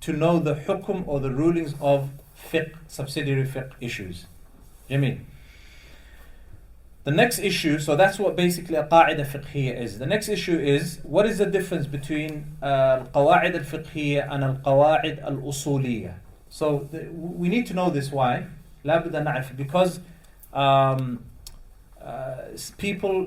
to know the hukum or the rulings of fiqh, subsidiary fiqh issues. Jameel. The next issue, so that's what basically a qa'idah fiqhiyya is. The next issue is, what is the difference between Al-Qawaa'id Al-Fiqhiyyah and Al-Qawaa'id Al-Usuliyyah? So we need to know this. Why? لابد أن نعرف. Because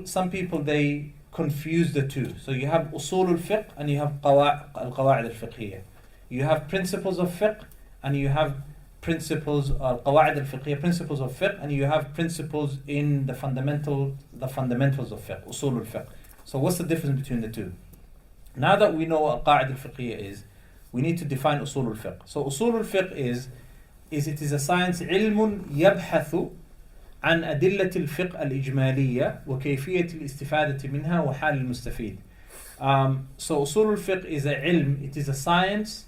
some people they confuse the two. So you have usul al-fiqh and you have al-qawaa'id al-fiqhiyyah. You have principles of fiqh and you have principles, qawaa'id al-fiqhiyyah, principles of fiqh, and you have principles in the fundamentals of fiqh, usul al-fiqh. So what's the difference between the two? Now that we know what qawaa'id al-fiqhiyyah is, we need to define usul al-fiqh. So usul al-fiqh is it is a science علم يبحث عن أدلة الفقه الإجمالية وكيفية الاستفادة منها وحال المستفيد. So usul al-fiqh is a ilm, it is a science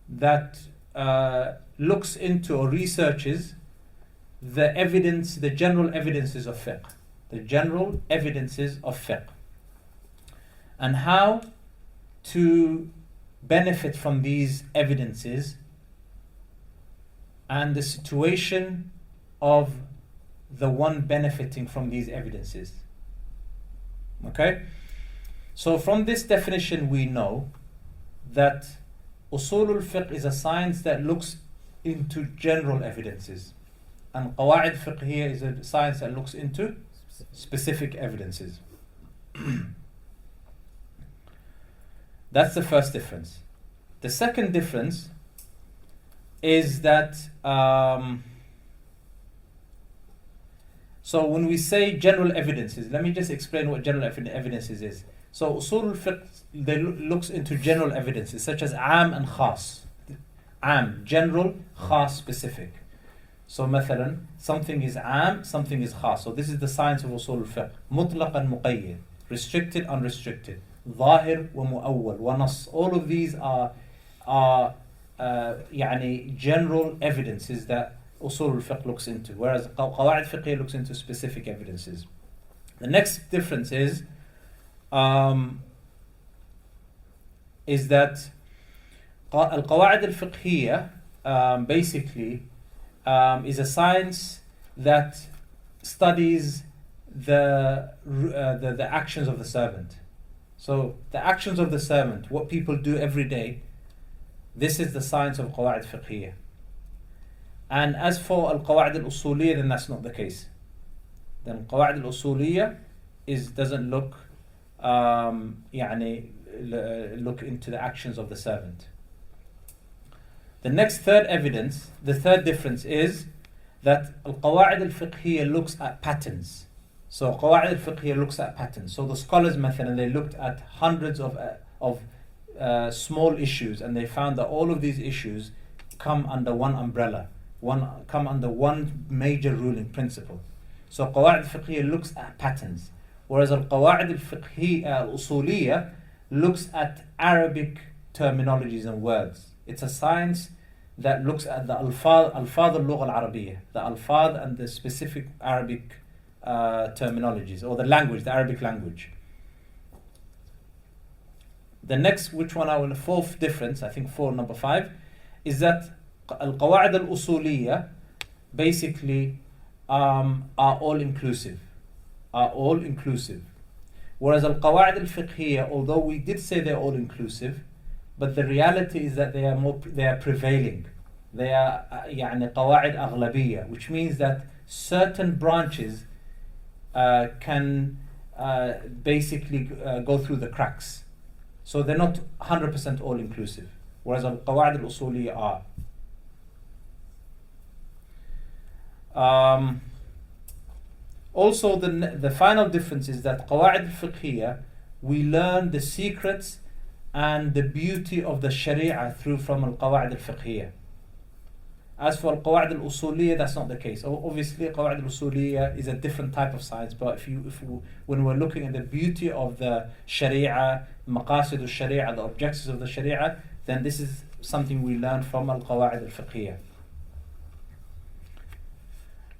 that looks into or researches the evidence, the general evidences of fiqh. And how to benefit from these evidences and the situation of the one benefiting from these evidences. Okay? So from this definition we know that usul al-fiqh is a science that looks into general evidences, and qawaa'id fiqhiyya is a science that looks into specific evidences. That's the first difference. The second difference is that So when we say general evidences, let me just explain what general evidences is. So usul al-fiqh, they looks into general evidences such as am and khas. Am, general, khas, specific. So مثلا, something is am, something is khas. So this is the science of usul al-fiqh. Mutlaq and muqayyad, restricted, unrestricted. Zahir wa mu'awwal wa nas. All of these are يعني general evidences that usul al-fiqh looks into, whereas Qawaa'id Fiqhiyyah looks into specific evidences. The next difference is that Al-Qawaa'id Al-Fiqhiyyah basically is a science that studies the actions of the servant. So the actions of the servant, what people do every day, this is the science of Qawaa'id Fiqhiyyah. And as for Al-Qawaa'id Al-Usuliyah, then that's not the case. Then Qawaa'id Al-Usuliyah doesn't look look into the actions of the servant. The third difference is that Al-Qawaa'id Al-Fiqhiyyah looks at patterns. So Qawaa'id Al-Fiqhiyyah looks at patterns. So the scholars, مثلا, they looked at hundreds of small issues, and they found that all of these issues come under one umbrella, come under one major ruling principle. So Qawaa'id Al-Fiqhiyyah looks at patterns, whereas Al-Qawaa'id Al-Fiqhiyyah Al-Usuliyah looks at Arabic terminologies and words. It's a science that looks at the alfaz al-lugha al-arabiyyah, the alfaz and the specific Arabic terminologies, or the Arabic language. The next, the fourth difference, I think number 5, is that Al-Qawaa'id Al-Usuliyah basically are all inclusive. Whereas Al-Qawaa'id Al-Fiqhiyyah, although we did say they're all inclusive, but the reality is that they are prevailing. They are qawaa'id aghlabiyya, which means that certain branches can basically go through the cracks. So they're not 100% all inclusive, whereas Al-Qawaa'id Al-Usuliyya are. Also, the final difference is that Qawaa'id Al-Fiqhiyyah, we learn the secrets and the beauty of the Sharia from Al-Qawaa'id Al-Fiqhiyyah. As for Al-Qawaa'id Al-Usuliyya, that's not the case. Obviously, Qawaa'id Al-Usuliyya is a different type of science, but when we're looking at the beauty of the Sharia, maqasid al-Sharia, the objectives of the Sharia, then this is something we learn from Al-Qawaa'id Al-Fiqhiyyah.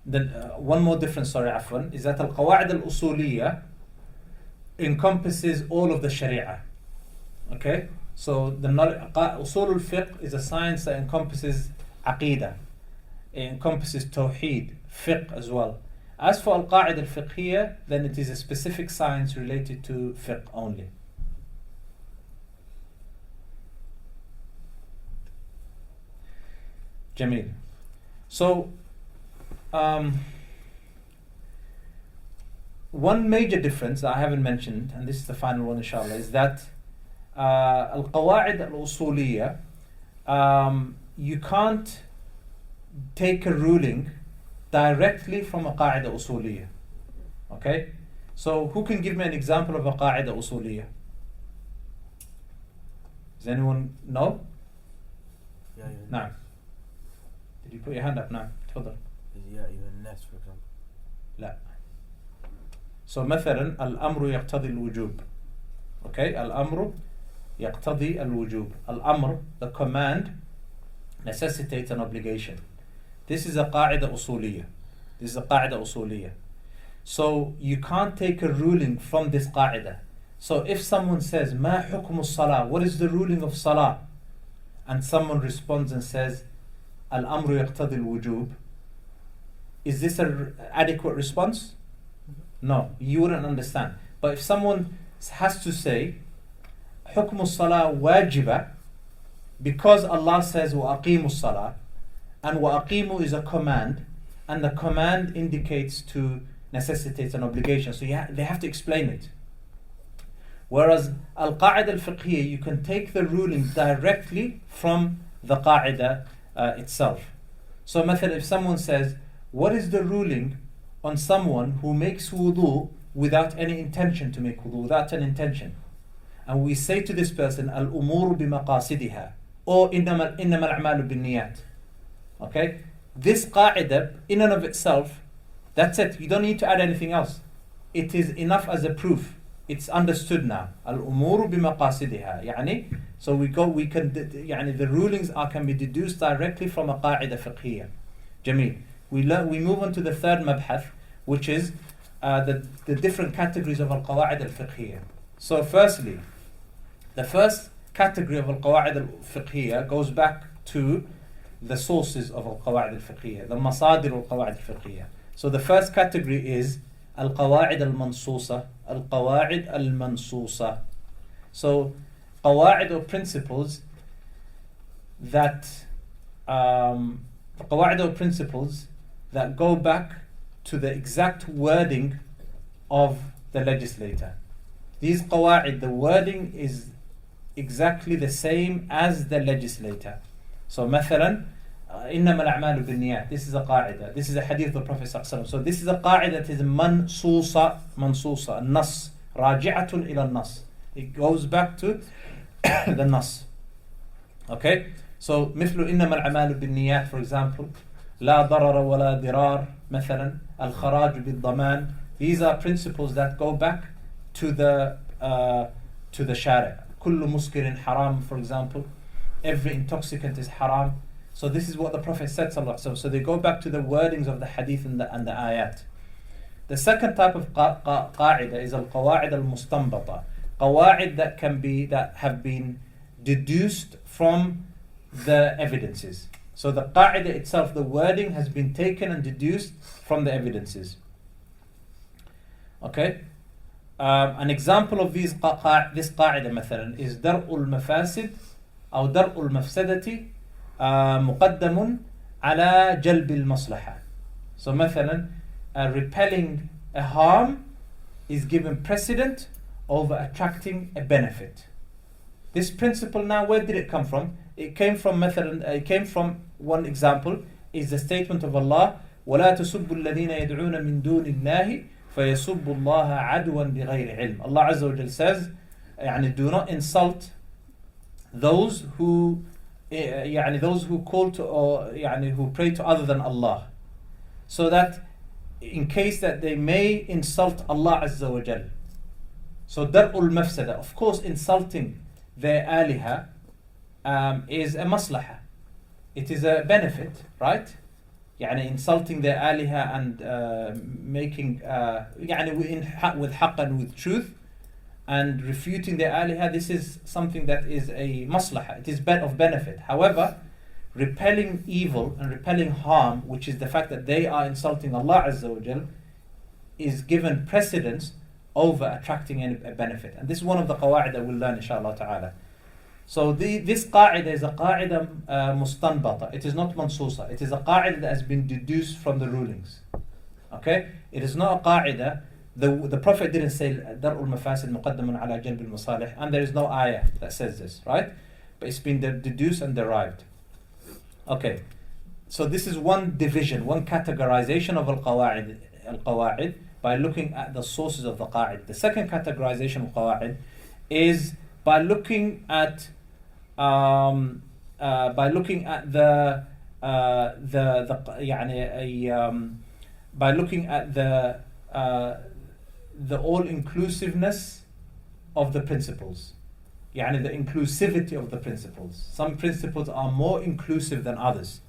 Then one more difference, is that Al-Qawaa'id Al-Usuliyya encompasses all of the Sharia. Okay, so the Usul al-Fiqh is a science that encompasses Aqidah, it encompasses Tawheed, Fiqh as well. As for Al-Qawaa'id Al-Fiqhiyyah, then it is a specific science related to Fiqh only. Jameel. So, one major difference that I haven't mentioned, and this is the final one inshallah, is that Al-Qawaa'id Al-Usuliyya, you can't take a ruling directly from a Qaa'ida Usuliyya. Okay? So who can give me an example of a Qaa'ida Usuliyya? Does anyone know? Yeah. No. Did you put your hand up? No. تفضل. Yeah, even nest, for example. لا. So مثلا الأمر يقتضي الوجوب. Okay? الأمر يقتضي الوجوب. الأمر, the command, necessitates an obligation. This is a قاعدة أصولية. So you can't take a ruling from this قاعدة. So if someone says ما حكم الصلاة, what is the ruling of salah? And someone responds and says الأمر يقتضي الوجوب, is this an adequate response? No, you wouldn't understand. But if someone has to say حكم الصلاة واجبة, because Allah says وأقيموا الصلاة, and وأقيموا is a command, and the command indicates to necessitates an obligation, so they have to explain it. Whereas Al-Qaa'id Al-Fiqhiyyah, you can take the ruling directly from the Qaa'ida itself. So مثلا if someone says, what is the ruling on someone who makes wudu without any intention to make wudu, without an intention. And we say to this person, al-umuru bimaqasidiha, or innama al-a'malu bin-niyat. Okay? This qa'idah, in and of itself, that's it. You don't need to add anything else. It is enough as a proof. It's understood now. Al-umuru bimaqasidiha. Yani, so we can, yani the rulings can be deduced directly from a qa'idah fiqhiyyah. Jameel. We move on to the third mabhath, which is the different categories of Al-Qawaa'id Al-Fiqhiyyah. So firstly, the first category of Al-Qawaa'id Al-Fiqhiyyah goes back to the sources of Al-Qawaa'id Al-Fiqhiyyah, the Masadir Al-Qawaa'id Al-Fiqhiyyah. So the first category is Al-Qawaa'id Al-Mansusa, Al-Qawaa'id Al-Mansusa. So Qawaa'id or principles that that go back to the exact wording of the legislator. These qawaa'id, the wording is exactly the same as the legislator. So مثلا إنما الأعمال بالنيات. This is a qa'idah. This is a hadith of the Prophet ﷺ. So this is a qa'idah that is mansusa, nas, raji'atun ila nas. It goes back to the nas. Okay? So مثل إنما الأعمال بالنيات, for example, لا ضرر ولا ضرار مثلا الخراج بالضمان. These are principles that go back to the shari'. كل مسكر حرام, for example. Every intoxicant is haram. So this is what the Prophet said sallallahu alaihi wasallam. So they go back to the wordings of the hadith and the ayat. The second type of qa'idah is al-qawaa'id al-mustanbata. Qawaa'id that have been deduced from the evidences. So the qa'idah itself, the wording has been taken and deduced from the evidences. Okay? An example of this qa'idah مثلا is dar'ul mafasid أو dar'ul mafsadati مقدم على جلب المصلحة. So مثلا repelling a harm is given precedent over attracting a benefit. This principle now, where did it come from? It came from one example is the statement of Allah, وَلَا تَسُبُّوا الَّذِينَ يَدْعُونَ مِن دُونِ اللَّهِ فَيَسُبُّوا اللَّهَ عَدْوًا بِغَيْرِ عِلْمٍ. Allah Azza wa Jal says, do not insult those who call to, or who pray to other than Allah, so that in case that they may insult Allah Azza wa Jal. So dar'ul mafsada, of course insulting their aliha is a maslaha. It is a benefit, right? Insulting their aliha and making with haqq and with truth and refuting their aliha, this is something that is a maslaha. It is of benefit. However, repelling evil and repelling harm, which is the fact that they are insulting Allah Azza wa Jal, is given precedence over attracting a benefit. And this is one of the qawaa'id that we'll learn inshallah ta'ala. So this qa'idah is a qa'idah mustanbata. It is not mansusa. It is a qa'idah that has been deduced from the rulings. Okay? It is not a qa'idah. The Prophet didn't say dar'ul mafasid muqaddamun ala jalb al-masalih, and there is no ayah that says this, right? But it's been deduced and derived. Okay. So this is one division, one categorization of al-qawaa'id by looking at the sources of the qa'id. The second categorization of qawa'id is by looking at the all-inclusiveness of the principles. The inclusivity of the principles. Some principles are more inclusive than others.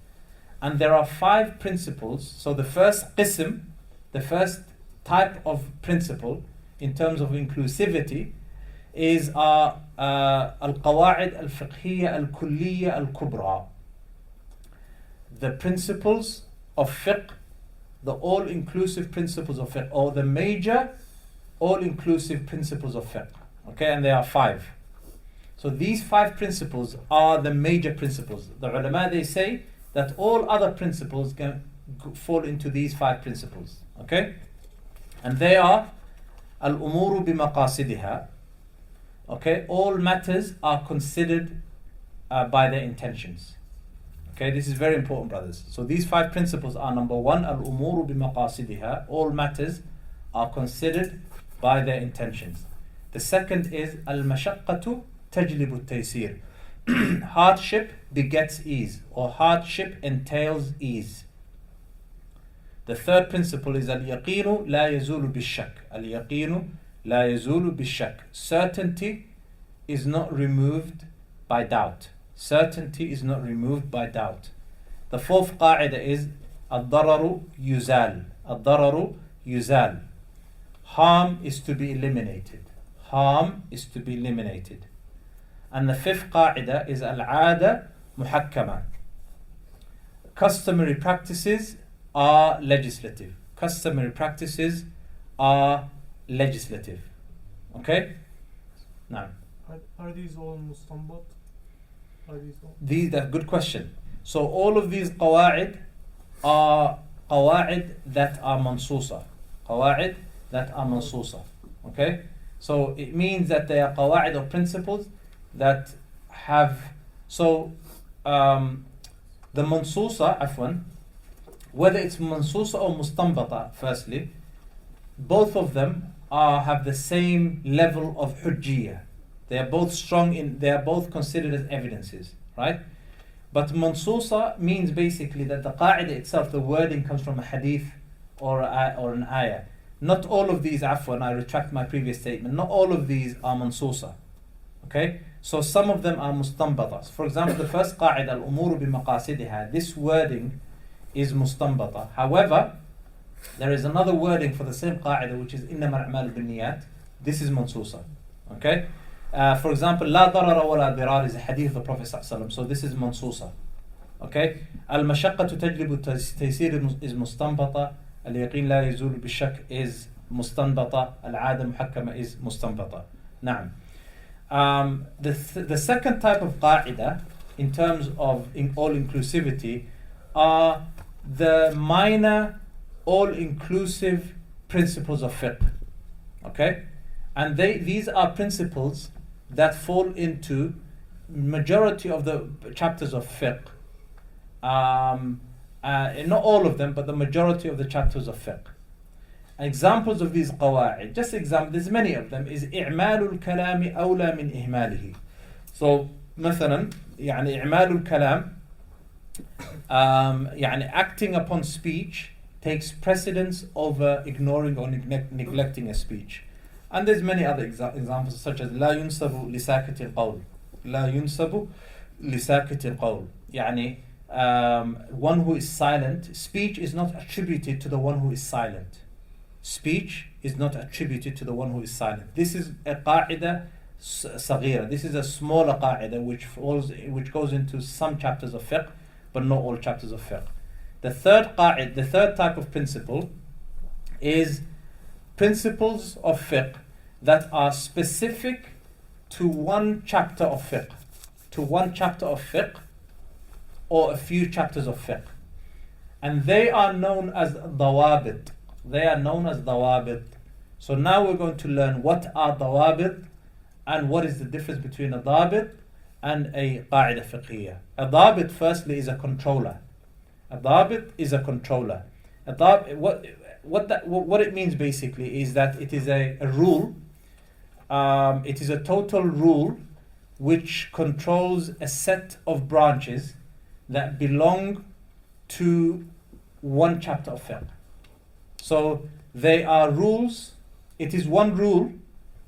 And there are 5 principles. So the first qism, the first type of principle in terms of inclusivity is Al-Qawaa'id Al-Fiqhiyyah Al-Kulliyah Al-Kubra. The principles of fiqh, the all-inclusive principles of fiqh, or the major all-inclusive principles of fiqh. Okay, and there are 5. So these 5 principles are the major principles. The ulama, they say that all other principles can fall into these 5 principles. Okay, and they are al-umuru bimaqasidiha. Okay, all matters are considered by their intentions. Okay, this is very important, brothers. So these 5 principles are: number 1, al-umuru bimaqasidiha, all matters are considered by their intentions. The second is al-mashaqqatu tajlibu taysir, hardship begets ease, or hardship entails ease. The third principle is al-yaqinu la yazulu bishak, al-yaqinu la yazulu bishak, certainty is not removed by doubt. Certainty is not removed by doubt. The fourth qaida is ad-dararu yuzal. Ad-dararu yuzal. Harm is to be eliminated. Harm is to be eliminated. And the fifth qaida is al-aada muhakkama. Customary practices are legislative. Customary practices are legislative. Okay? Now, Are these all mustanbat? That's a good question. So all of these qawaa'id are qawaa'id that are mansusa. Qawaa'id that are mansusa. Okay? So it means that they are qawaa'id or principles that have... So the mansusa, afwan, whether it's mansusa or mustanbata, firstly, both of them have the same level of hujjiyah. They are both they are both considered as evidences, right? But mansusa means basically that the qaida itself, the wording comes from a hadith or an ayah. Not all of these, afwan, I retract my previous statement, not all of these are mansusa. Okay? So some of them are mustanbatas. For example, the first qaida, al-umuru bimaqasidiha, this wording is mustanbata. However, there is another wording for the same qaida, which is innama al-a'mal bin-niyat. This is mansusa. Okay? For example, لا ضرر ولا ضرار is a hadith of the Prophet ﷺ. So this is mansusa. Okay? المشقة تجلب التيسير is mustanbata. اليقين لا يزول بالشك is mustanbata. العادة المحكمة is mustanbata. نعم. The second type of qaida in terms of all-inclusivity are the minor all-inclusive principles of fiqh. Okay? And these are principles that fall into majority of the chapters of fiqh. Not all of them, but the majority of the chapters of fiqh. Examples of these qawaa'id, there's many of them, is إعمال الكلام أولى من إهماله. So, مثلا, يعني إعمال الكلام, يعني acting upon speech takes precedence over ignoring or neglecting a speech. And there's many other examples such as لا ينسب لساكت القول. لا ينسب لساكت القول. يعني one who is silent, speech is not attributed to the one who is silent. Speech is not attributed to the one who is silent. This is a qaida صغيرة. This is a smaller qaida which goes into some chapters of fiqh, but not all chapters of fiqh. The third type of principle is principles of fiqh that are specific to one chapter of fiqh, or a few chapters of fiqh. And they are known as dawabit. So now we're going to learn what are dawabit and what is the difference between a dabit and a qaida fiqhiyya. A dabit, firstly, is a controller. What it means basically is that it is a rule. It is a total rule which controls a set of branches that belong to one chapter of fiqh. So they are rules. It is one rule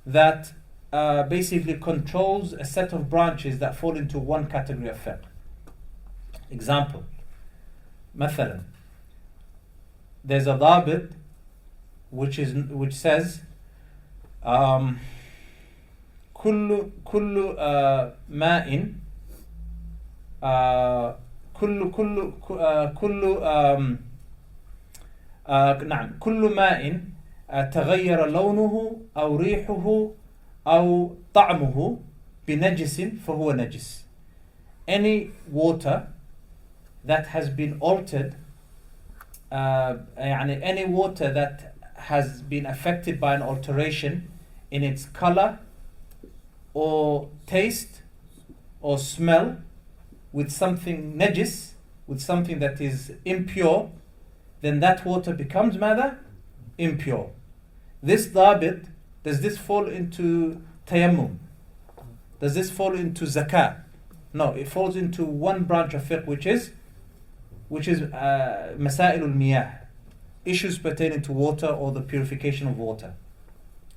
that basically controls a set of branches that fall into one category of fiqh. Example. مثلا, there's a dabit which says كل ماء كل ماء تغير لونه أو ريحه أو طعمه بنجس فهو نجس. Any water that has been altered, any water that has been affected by an alteration in its color or taste or smell with something najis, with something that is impure, then that water becomes mada? Impure. This dabit, does this fall into tayammum? Does this fall into zakat? No, it falls into one branch of fiqh, which is masailul miyah, issues pertaining to water or the purification of water.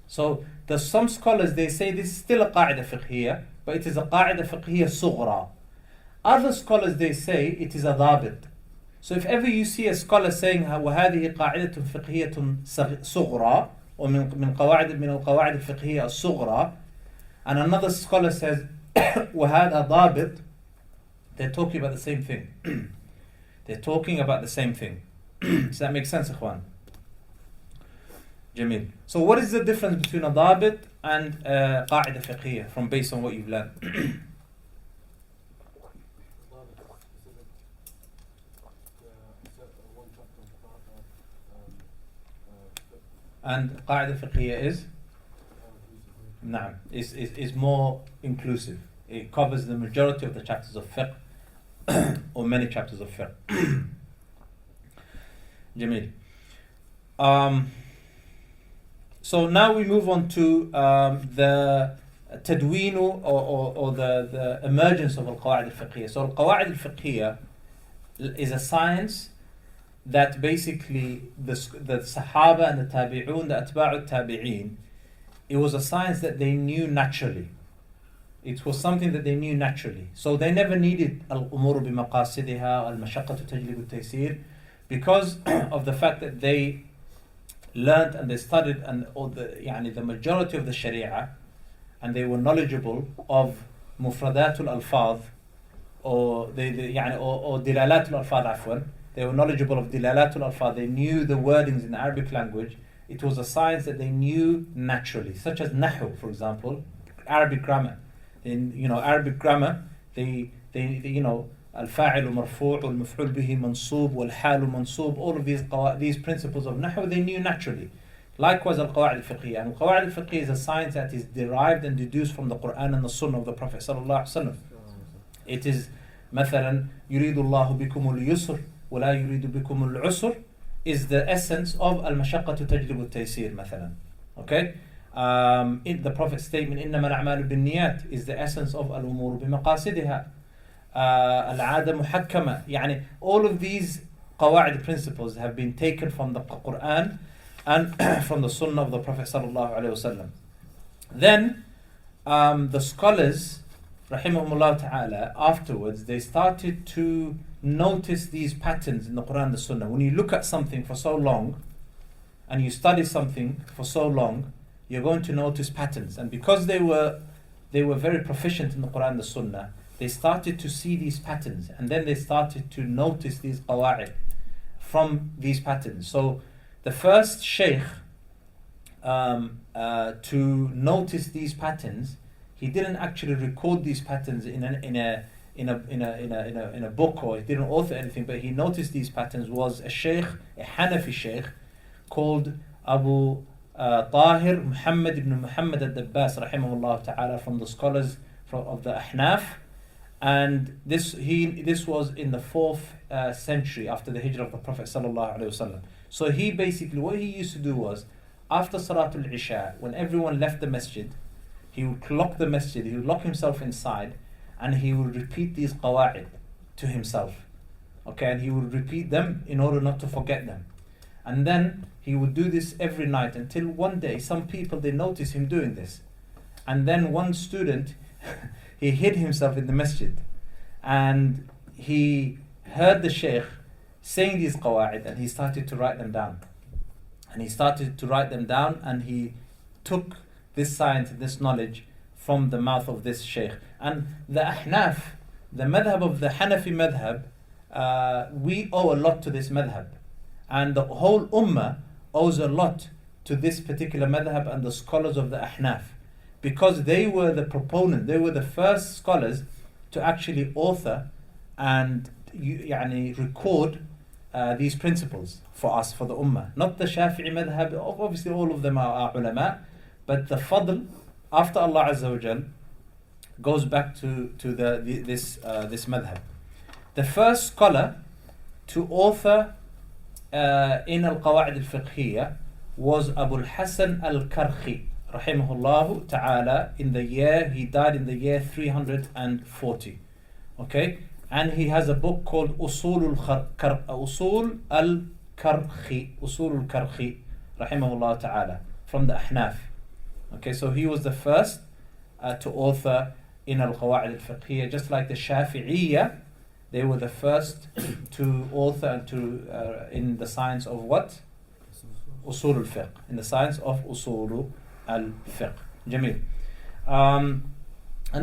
So there's some scholars, they say this is still a qa'idah fiqhiyyah, but it is a qa'idah fiqhiyyah sughra. Other scholars, they say it is a dabit. So if ever you see a scholar saying وهذه قاعدة فقهية صغرى or من القواعد الفقهية الصغرى, and another scholar says وهذا ضابط, they're talking about the same thing. They're talking about the same thing. Does that make sense, ikhwan? Jamil. So what is the difference between a dabit and a qa'idah fiqhiyyah from based on what you've learned? And qa'idah fiqhiyyah is? Naam, is more inclusive. It covers the majority of the chapters of fiqh or many chapters of fiqh. Jamil. So now we move on to the tadweenu or the emergence of Al-Qawaa'id Al-Fiqhiyyah. So Al-Qawaa'id Al-Fiqhiyyah is a science that basically the Sahaba and the Tabi'un, the Atba'u Tabi'een, it was a science that they knew naturally. It was something that they knew naturally. So they never needed al-umuru bimaqasidiha, al-mashaqqatu tajlibu taysir, because of the fact that they learned and they studied the majority of the Sharia, and they were knowledgeable of mufradatul alfaz or dilalatul alfaz afwan. They were knowledgeable of dilalatul alfaz. They knew the wordings in the Arabic language. It was a science that they knew naturally, such as nahu, for example, Arabic grammar. Arabic grammar, they al-fa'il marfu' wal-maf'ul bihi mansub wal-hal mansub, all of these principles of nahu they knew naturally. Likewise, al-Qawaa'id Al-Fiqhiyyah. And Al-Qawaa'id Al-Fiqhiyyah is a science that is derived and deduced from the Qur'an and the Sunnah of the Prophet sallallahu alaihi wasallam. It is مثلا يريد الله بكم اليسر ولا يريد بكم العسر is the essence of al-mashaqqatu tajlibu taysir مثلا. Okay? In the Prophet's statement إنما الأعمال بالنيات is the essence of al-umur bimaqasidiha. Al-'ada muhakkama. يعني all of these qawaa'id principles have been taken from the Qur'an and from the Sunnah of the Prophet sallallahu alaihi wasallam. Then the scholars rahimahumullah ta'ala afterwards they started to notice these patterns in the Quran and the Sunnah. When you look at something for so long and you study something for so long, you're going to notice patterns. And because they were very proficient in the Quran and the Sunnah, they started to see these patterns, and then they started to notice these qawaa'id from these patterns. So the first sheikh to notice these patterns, he didn't actually record these patterns in a book, or he didn't author anything, but he noticed these patterns was a Hanafi sheikh called Abu Tahir Muhammad ibn Muhammad al-Dabbas rahimahullah ta'ala, from the scholars of the Ahnaf. And this was in the 4th century after the hijrah of the Prophet sallallahu alaihi wasallam. So he basically, what he used to do was, after Salatul Isha, when everyone left the masjid, he would lock the masjid, he would lock himself inside, and he would repeat these qawaa'id to himself. Okay, and he would repeat them in order not to forget them. And then he would do this every night until one day some people, they noticed him doing this. And then one student he hid himself in the masjid, and he heard the sheikh saying these qawaa'id, and he started to write them down. And he took this science and this knowledge from the mouth of this sheikh. And the Ahnaf, the madhab of the Hanafi madhab, we owe a lot to this madhab. And the whole ummah owes a lot to this particular madhab and the scholars of the Ahnaf, because they were the proponent, they were the first scholars to actually author and record these principles for us, for the ummah. Not the Shafi'i madhab, obviously all of them are ulama, but the fadl after Allah Azza wa Jal goes back to this madhab. The first scholar to author in Al-Qawaa'id Al-Fiqhiyyah was Abu al-Hasan Al-Karkhi, rahimahullah ta'ala, he died in the year 340. Okay? And he has a book called Usul Al-Karkhi, rahimahullah ta'ala, from the Ahnaf. Okay, so he was the first to author in Al-Qawaa'id Al-Fiqhiyyah, just like the Shafi'iyya, they were the first to author and to in the science of what? Usul al-Fiqh, in the science of Usul al-Fiqh. Jameel. And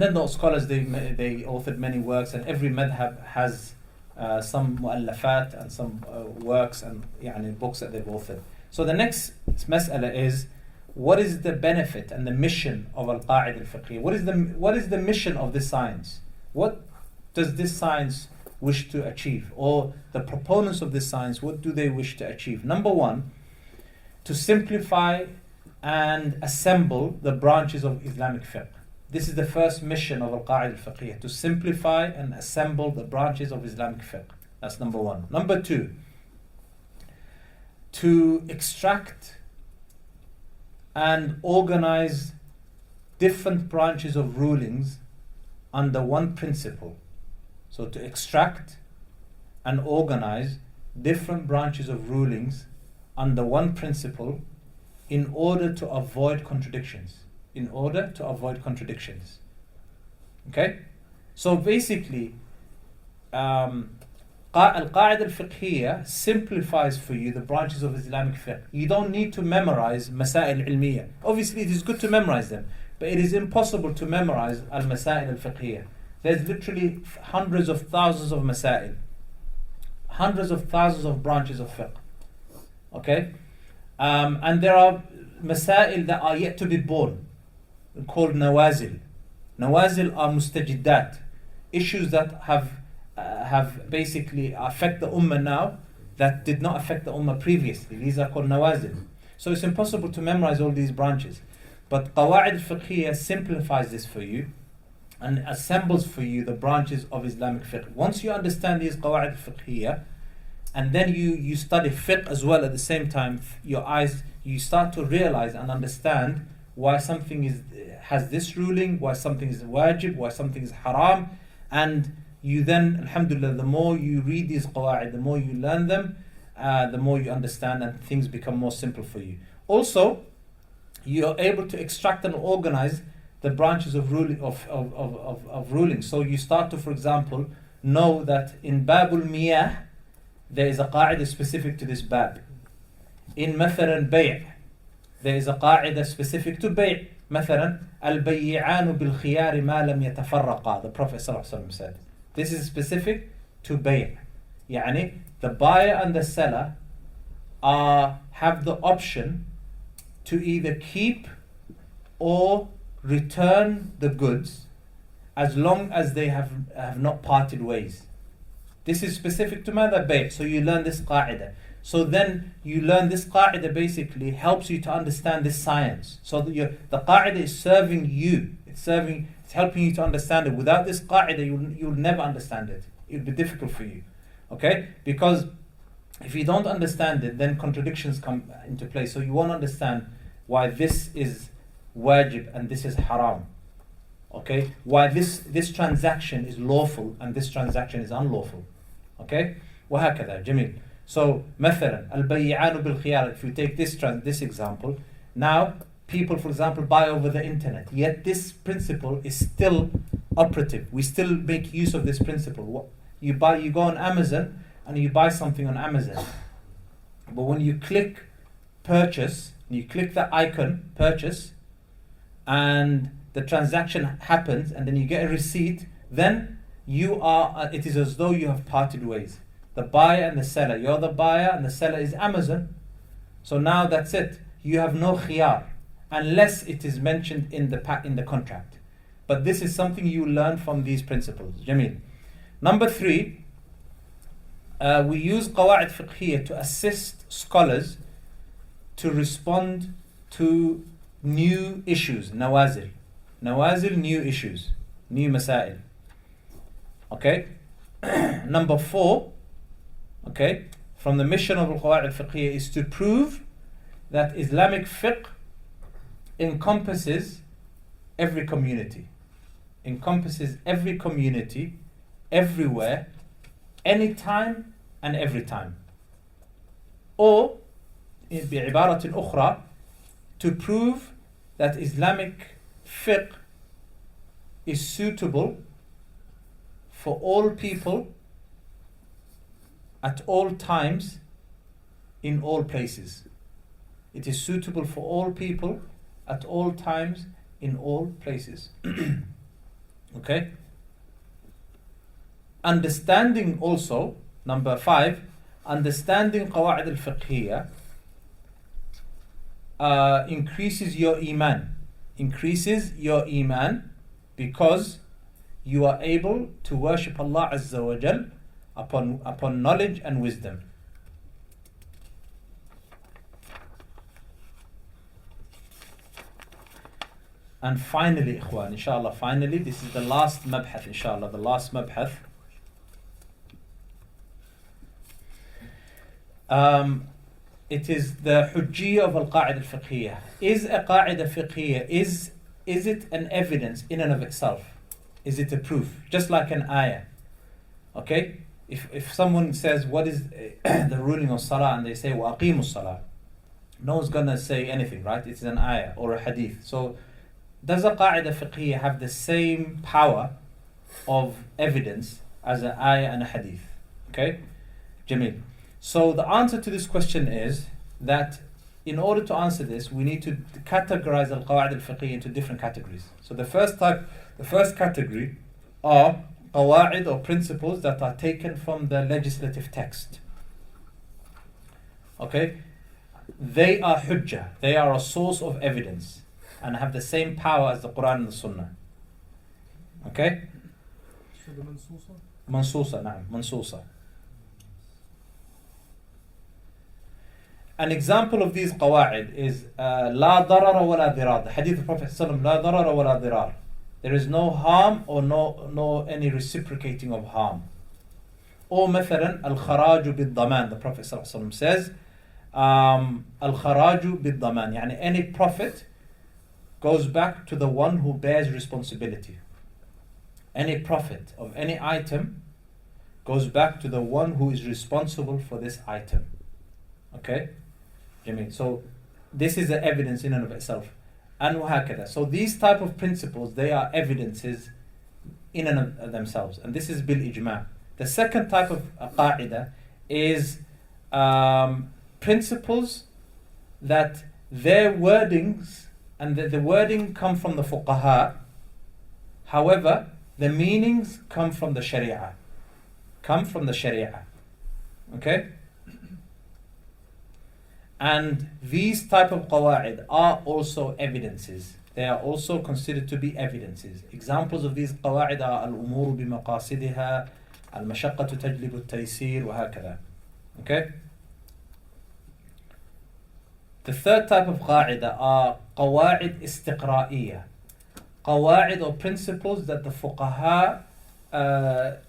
then those scholars, they authored many works, and every madhab has some mu'allafat and some works and books that they've authored. So the next mas'ala is, what is the benefit and the mission of Al-Qawaa'id Al-Fiqhiyyah? What is the mission of this science? What does this science wish to achieve? Or the proponents of this science, what do they wish to achieve? Number one, to simplify and assemble the branches of Islamic fiqh. This is the first mission of Al-Qawaa'id Al-Fiqhiyyah, to simplify and assemble the branches of Islamic fiqh. That's number one. Number two, to extract and organize different branches of rulings under one principle. So to extract and organize different branches of rulings under one principle in order to avoid contradictions. Okay? So basically, Al-Qawaa'id Al-Fiqhiyyah simplifies for you the branches of Islamic fiqh. You don't need to memorize Masail Ilmiyyah. Obviously it is good to memorize them, but it is impossible to memorize Al-Masail Al-Fiqhiyyah. There's literally hundreds of thousands of Masail, hundreds of thousands of branches of fiqh. Okay? And there are Masail that are yet to be born, called Nawazil. Nawazil are mustajiddat, issues that have basically affect the ummah now that did not affect the ummah previously. These are called nawazil. So it's impossible to memorize all these branches. But Qawaa'id Al-Fiqhiyyah simplifies this for you and assembles for you the branches of Islamic fiqh. Once you understand these Qawaa'id Al-Fiqhiyyah, and then you study fiqh as well at the same time, you start to realize and understand why something has this ruling, why something is wajib, why something is haram, and you then, alhamdulillah, the more you read these qawaa'id, the more you learn them, the more you understand, and things become more simple for you. Also, you are able to extract and organize the branches of ruling. So you start to, for example, know that in Babul Miyah, there is a qa'idah specific to this bab. In Mathalan Bay', there is a qa'idah specific to Bay'. Mathalan, Al-Bayyi'anu bil-khiyari ma lam yatafarraqa, the Prophet ﷺ said. This is specific to bay'. Yani, the buyer and the seller have the option to either keep or return the goods as long as they have not parted ways. This is specific to madha bay'. So you learn this qa'idah. So then you learn this qa'idah basically helps you to understand this science. So the qa'idah is serving you. It's helping you to understand it. Without this qa'idah, you'll never understand it. It'll be difficult for you. Okay? Because if you don't understand it, then contradictions come into play. So you won't understand why this is wajib and this is haram. Okay? Why this transaction is lawful and this transaction is unlawful. Okay? وهكذا. جميل. So, مثلا, البيعان بالخيار, if you take this example, now people, for example, buy over the internet, yet this principle is still operative. We still make use of this principle. You go on Amazon and you buy something on Amazon, but when you click purchase, you click the icon purchase, and the transaction happens, and then you get a receipt, then it is as though you have parted ways. The buyer and the seller. You're the buyer and the seller is Amazon. So now that's it. You have no khiyar unless it is mentioned in the contract. But this is something you learn from these principles. Jameel. Number 3, we use Qawaa'id Fiqhiyyah to assist scholars to respond to new issues. Nawazil, new issues, new masail. Okay? Number 4, okay, from the mission of Al-Qawaa'id Al-Fiqhiyyah is to prove that Islamic fiqh encompasses every community. Encompasses every community, everywhere, anytime and every time. Or, بعبارة أخرى, to prove that Islamic fiqh is suitable for all people at all times in all places. It is suitable for all people at all times in all places. Okay? Understanding also, number 5, understanding Qawaa'id Al-Fiqhiyyah increases your iman. Increases your iman because you are able to worship Allah Azza wa Jal upon knowledge and wisdom. And finally, ikhwan, inshallah, finally, this is the last mabhath, inshallah, the last mabhath. It is the hujjiyah of Al-Qawaa'id Al-Fiqhiyyah. Is a qa'idah fiqhiyyah, is it an evidence in and of itself? Is it a proof? Just like an ayah. Okay? If someone says, what is the ruling of salah, and they say, وَأَقِيمُوا الصَّلَاةِ, no one's gonna say anything, right? It's an ayah or a hadith. So, does a qa'idah fiqhiyyah have the same power of evidence as an ayah and a hadith? Okay? Jameel. So the answer to this question is that in order to answer this, we need to categorize Al-Qawaa'id Al-Fiqhiyyah into different categories. So the first category are qawa'id or principles that are taken from the legislative text. Okay? They are hujjah. They are a source of evidence and have the same power as the Qur'an and the Sunnah. Okay? So the mansusa? Mansusa, na'am, mansusa. An example of these qawa'id is لا ضرر ولا ضرار. The hadith of Prophet ﷺ, لا ضرر ولا ضرار. There is no harm or no any reciprocating of harm. Or مثلا الخراج بالضمان. The Prophet ﷺ says الخراج بالضمان. يعني any profit goes back to the one who bears responsibility. Any profit of any item goes back to the one who is responsible for this item. Okay? So this is the evidence in and of itself. And وهكذا. So these type of principles, they are evidences in and of themselves. And this is bil ijma'. The second type of qa'idah is principles that their wordings and the wording come from the fuqaha. However, the meanings come from the sharia. Okay? And these type of qawa'id are also evidences. They are also considered to be evidences. Examples of these qawa'id are al-umuru bimaqasidiha, al-mashaqqatu tajlibu at-taysir, وهكذا. Okay? The third type of qa'idah are qawa'id istiqra'iyya. Qawa'id or principles that the fuqaha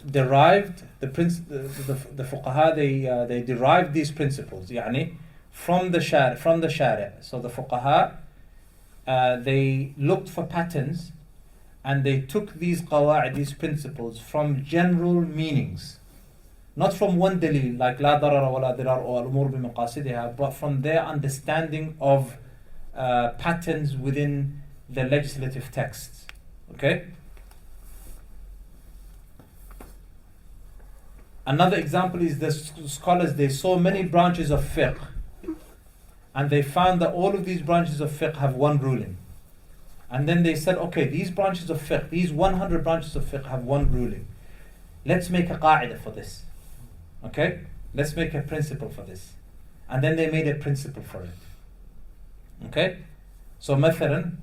derived. The fuqaha they derived these principles. يعني from the shari'. So the fuqaha they looked for patterns and they took these qawa'id, these principles, from general meanings, not from one dalil like la darara wa la dirar or al-umur bi maqasidiha, but from their understanding of patterns within the legislative texts. Okay? Another example is the scholars, they saw many branches of fiqh, and they found that all of these branches of fiqh have one ruling. And then they said, okay, these branches of fiqh, these 100 branches of fiqh have one ruling. Let's make a qa'idah for this. Okay? Let's make a principle for this. And then they made a principle for it. Okay? So, مثلا,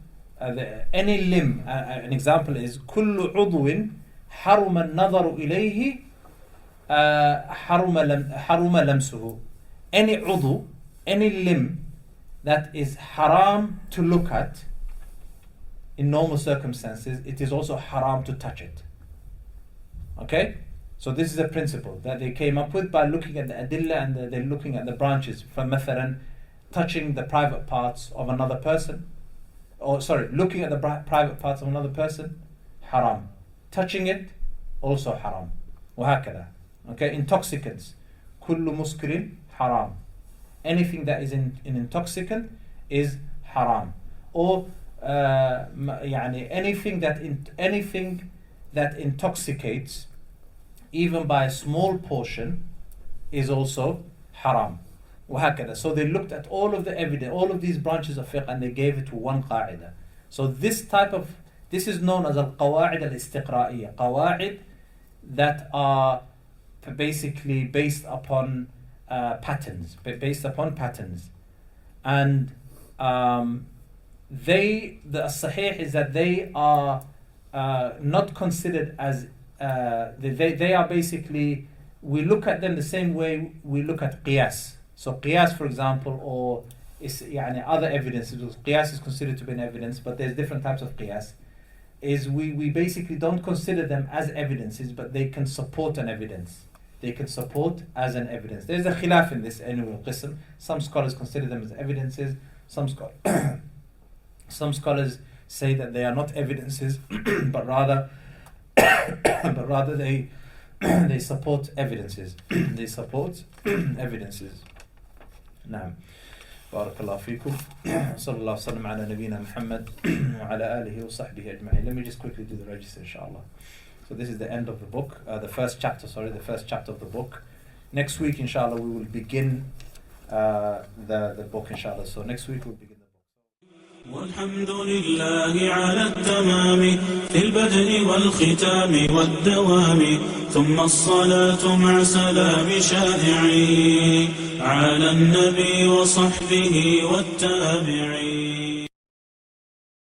any limb, an example is, كل عضو حرم النظر إليه حرم لمسه. Any عضو, any limb that is haram to look at in normal circumstances, it is also haram to touch it. Okay? So this is a principle that they came up with by looking at the adilla and they're looking at the branches. From mathalan, touching the private parts of another person, or sorry, looking at the private parts of another person, haram. Touching it, also haram. وهكذا. Okay, intoxicants. كل مسكر حرام. Anything that is an intoxicant is haram. Or يعني anything that intoxicates, even by a small portion, is also haram. وهكذا. So they looked at all of the evidence, all of these branches of fiqh, and they gave it to one qaida. So this is known as Al-Qawaa'id Al-Istiqra'iyyah. Qawaa'id that are basically based upon patterns. And the sahih is that they are not considered as they are basically, we look at them the same way we look at qiyas. So qiyas, for example, or other evidences, qiyas is considered to be an evidence, but there's different types of qiyas, is we basically don't consider them as evidences, but they can support an evidence. They can support as an evidence. There's a khilaf in this annual qism. Some scholars consider them as evidences. Some scholars say that they are not evidences, but rather they support evidences. They support evidences. نعم. بارك الله فيكم. صلى الله وسلم على نبينا محمد وعلى آله وصحبه أجمعين. Let me just quickly do the register, inshallah. So this is the end of the book, the first chapter of the book. Next week, inshallah, we will begin the book, inshallah. So next week we'll begin the book. والحمد لله على التمام في البدء والختام والدوام ثم الصلاة مع سلام شائعي على النبي وصحبه والتابعين.